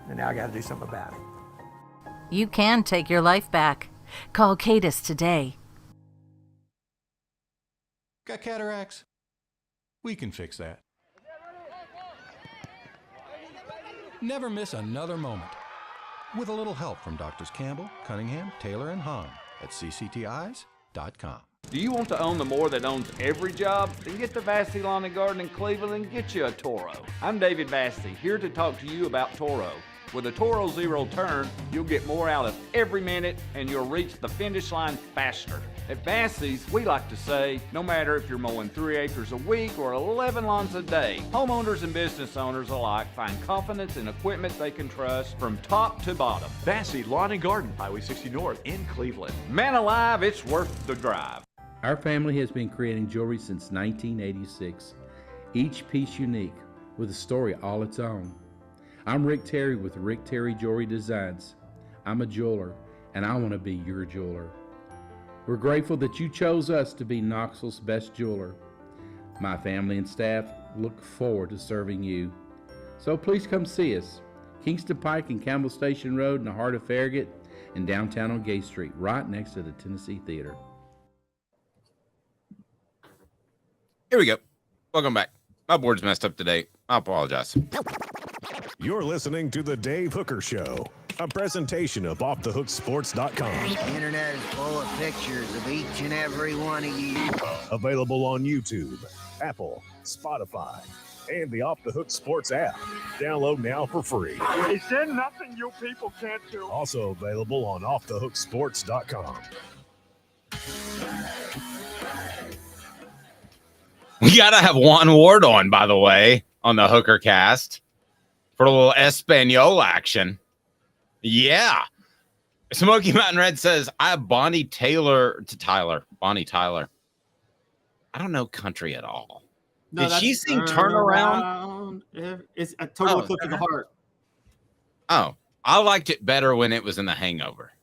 and now I got to do something about it. You can take your life back. Call Cadis today. Got cataracts? We can fix that. Never miss another moment. With a little help from Doctors Campbell, Cunningham, Taylor, and Hahn at cctis.com. Do you want to own the more that owns every job? Then get to Vassey Lawn and Garden in Cleveland and get you a Toro. I'm David Vassey, here to talk to you about Toro. With a Toro Zero Turn, you'll get more out of every minute and you'll reach the finish line faster. At Vassey's, we like to say, no matter if you're mowing 3 acres a week or 11 lawns a day, homeowners and business owners alike find confidence in equipment they can trust from top to bottom. Vassey Lawn and Garden, Highway 60 North in Cleveland. Man alive, it's worth the drive. Our family has been creating jewelry since 1986, each piece unique with a story all its own. I'm Rick Terry with Rick Terry Jewelry Designs. I'm a jeweler, and I want to be your jeweler. We're grateful that you chose us to be Knoxville's best jeweler. My family and staff look forward to serving you. So please come see us. Kingston Pike and Campbell Station Road in the heart of Farragut and downtown on Gay Street, right next to the Tennessee Theater. Here we go. Welcome back. My board's messed up today. I apologize. You're listening to The Dave Hooker Show, a presentation of OffTheHookSports.com. The internet is full of pictures of each and every one of you. Available on YouTube, Apple, Spotify, and the Off the Hook Sports app. Download now for free. Is there nothing you people can't do? Also available on OffTheHookSports.com. We got to have Juan Ward on, by the way, on the Hooker Cast for a little Espanol action. Yeah. Smoky Mountain Red says, I have Bonnie Tyler. I don't know country at all. No, did she sing Turn Around? It's a total clip to the heart. Oh, I liked it better when it was in The Hangover.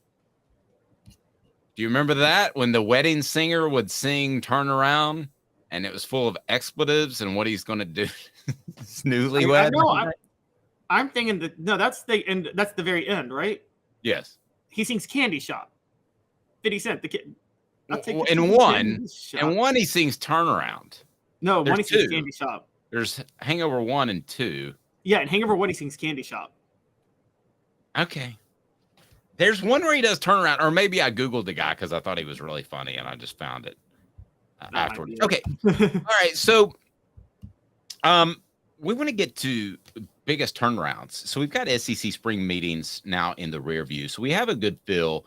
Do you remember that when the wedding singer would sing "Turn Around" and it was full of expletives and what he's going to do? Newlywed. I'm thinking that's the end. That's the very end, right? Yes. He sings "Candy Shop." 50 Cent. The kid. In one, he sings "Turnaround." No, one he sings "Candy Shop." There's Hangover 1 and 2. Yeah, in Hangover 1, he sings "Candy Shop." Okay. There's one where he does "Turnaround," or maybe I Googled the guy because I thought he was really funny and I just found it afterwards. Okay. All right. So we want to get to biggest turnarounds. So we've got SEC spring meetings now in the rear view. So we have a good feel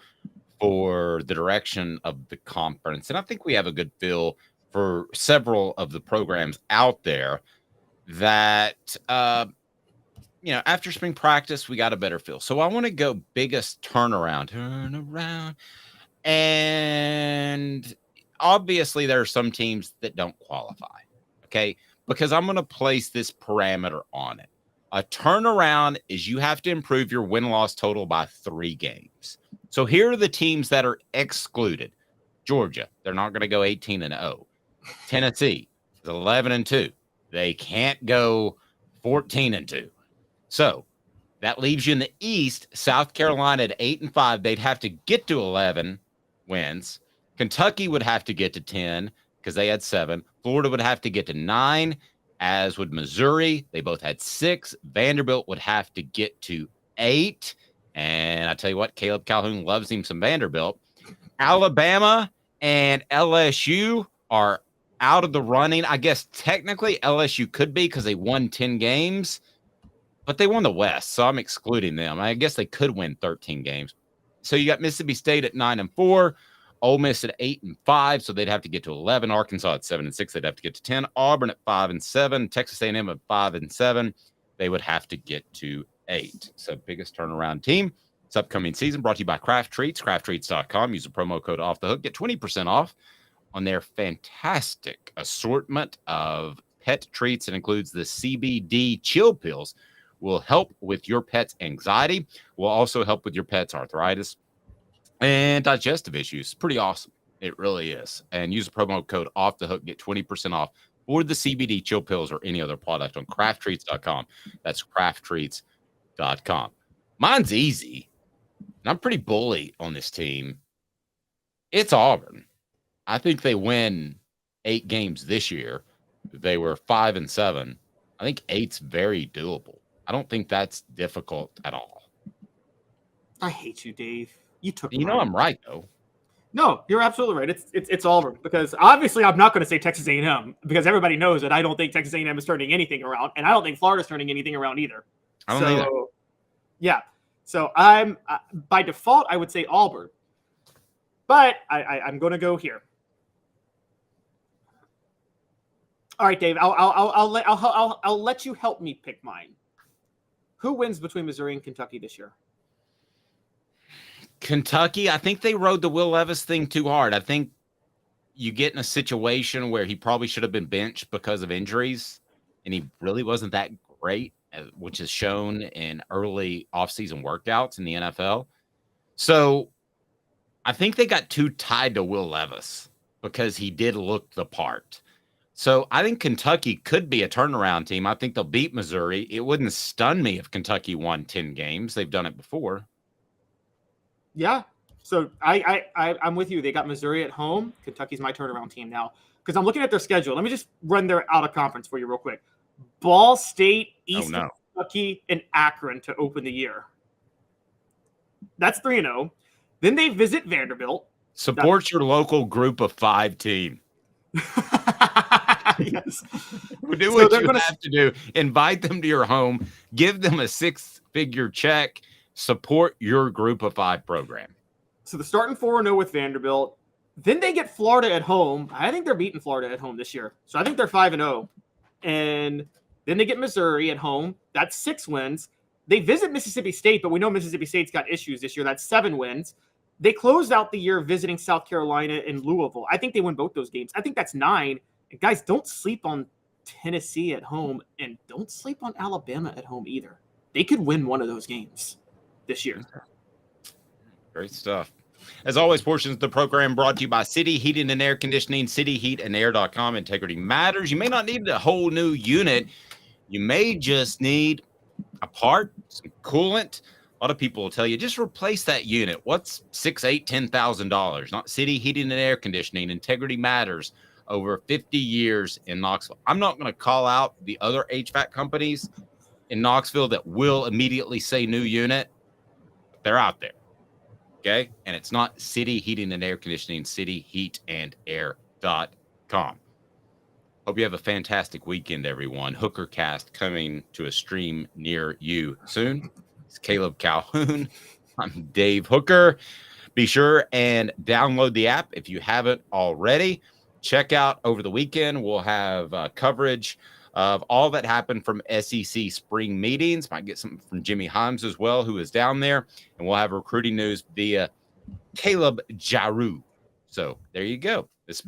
for the direction of the conference. And I think we have a good feel for several of the programs out there that, after spring practice, we got a better feel. So I want to go biggest turnaround. And obviously there are some teams that don't qualify. Okay. Because I'm going to place this parameter on it. A turnaround is you have to improve your win-loss total by 3 games. So here are the teams that are excluded. Georgia, they're not going to go 18-0. Tennessee is 11-2. They can't go 14-2. So that leaves you in the East. South Carolina at 8-5. They'd have to get to 11 wins. Kentucky would have to get to 10 because they had 7. Florida would have to get to 9, as would Missouri. They both had 6. Vanderbilt would have to get to 8. And I tell you what, Caleb Calhoun loves him some Vanderbilt. Alabama and LSU are out of the running. I guess technically LSU could be because they won 10 games, but they won the West, so I'm excluding them. I guess they could win 13 games. So you got Mississippi State at 9-4. Ole Miss at 8-5, so they'd have to get to 11. Arkansas at 7-6, they'd have to get to 10. Auburn at 5-7. Texas A&M at 5-7, they would have to get to 8. So biggest turnaround team. This upcoming season brought to you by Craft Treats. CraftTreats.com. Use the promo code Off the Hook. Get 20% off on their fantastic assortment of pet treats. It includes the CBD chill pills. Will help with your pet's anxiety. Will also help with your pet's arthritis and digestive issues. Pretty awesome. It really is. And use the promo code Off the Hook. Get 20% off for the CBD chill pills or any other product on crafttreats.com. That's crafttreats.com. Mine's easy. And I'm pretty bully on this team. It's Auburn. I think they win 8 games this year. They were 5-7. I think 8's very doable. I don't think that's difficult at all. I hate you, Dave. You know I'm right, though. No, you're absolutely right. It's Auburn, because obviously I'm not going to say Texas A&M, because everybody knows that I don't think Texas A&M is turning anything around, and I don't think Florida's turning anything around either. I don't either. Yeah. So I'm by default I would say Auburn, but I'm going to go here. All right, Dave. I'll let you help me pick mine. Who wins between Missouri and Kentucky this year? Kentucky, I think they rode the Will Levis thing too hard. I think you get in a situation where he probably should have been benched because of injuries, and he really wasn't that great, which is shown in early offseason workouts in the NFL. So I think they got too tied to Will Levis because he did look the part. So I think Kentucky could be a turnaround team. I think they'll beat Missouri. It wouldn't stun me if Kentucky won 10 games. They've done it before. Yeah. So I'm with you. They got Missouri at home. Kentucky's my turnaround team now, because I'm looking at their schedule. Let me just run their out of conference for you real quick. Ball State, Eastern Kentucky, and Akron to open the year. That's 3-0. Then they visit Vanderbilt. Support your local group of 5 team. Yes. Do what you have to do. Invite them to your home. Give them a 6-figure check. Support your group of 5 program. So they're starting 4-0 with Vanderbilt. Then they get Florida at home. I think they're beating Florida at home this year. So I think they're 5-0. And then they get Missouri at home. That's 6 wins. They visit Mississippi State, but we know Mississippi State's got issues this year. That's 7 wins. They closed out the year visiting South Carolina and Louisville. I think they win both those games. I think that's 9. And guys, don't sleep on Tennessee at home, and don't sleep on Alabama at home either. They could win one of those games this year. Great stuff. As always, portions of the program brought to you by City Heating and Air Conditioning, cityheatandair.com. Integrity matters. You may not need a whole new unit. You may just need a part, some coolant. A lot of people will tell you, just replace that unit. What's $6,000, $8,000, $10,000? Not City Heating and Air Conditioning. Integrity matters. Over 50 years in Knoxville. I'm not going to call out the other HVAC companies in Knoxville that will immediately say new unit. They're out there. Okay. And it's not City Heating and Air Conditioning, cityheatandair.com. Hope you have a fantastic weekend, everyone. Hooker Cast coming to a stream near you soon. It's Caleb Calhoun. I'm Dave Hooker. Be sure and download the app if you haven't already. Check out over the weekend. We'll have coverage of all that happened from SEC spring meetings. Might get something from Jimmy Himes as well, who is down there. And we'll have recruiting news via Caleb Jaru. So there you go.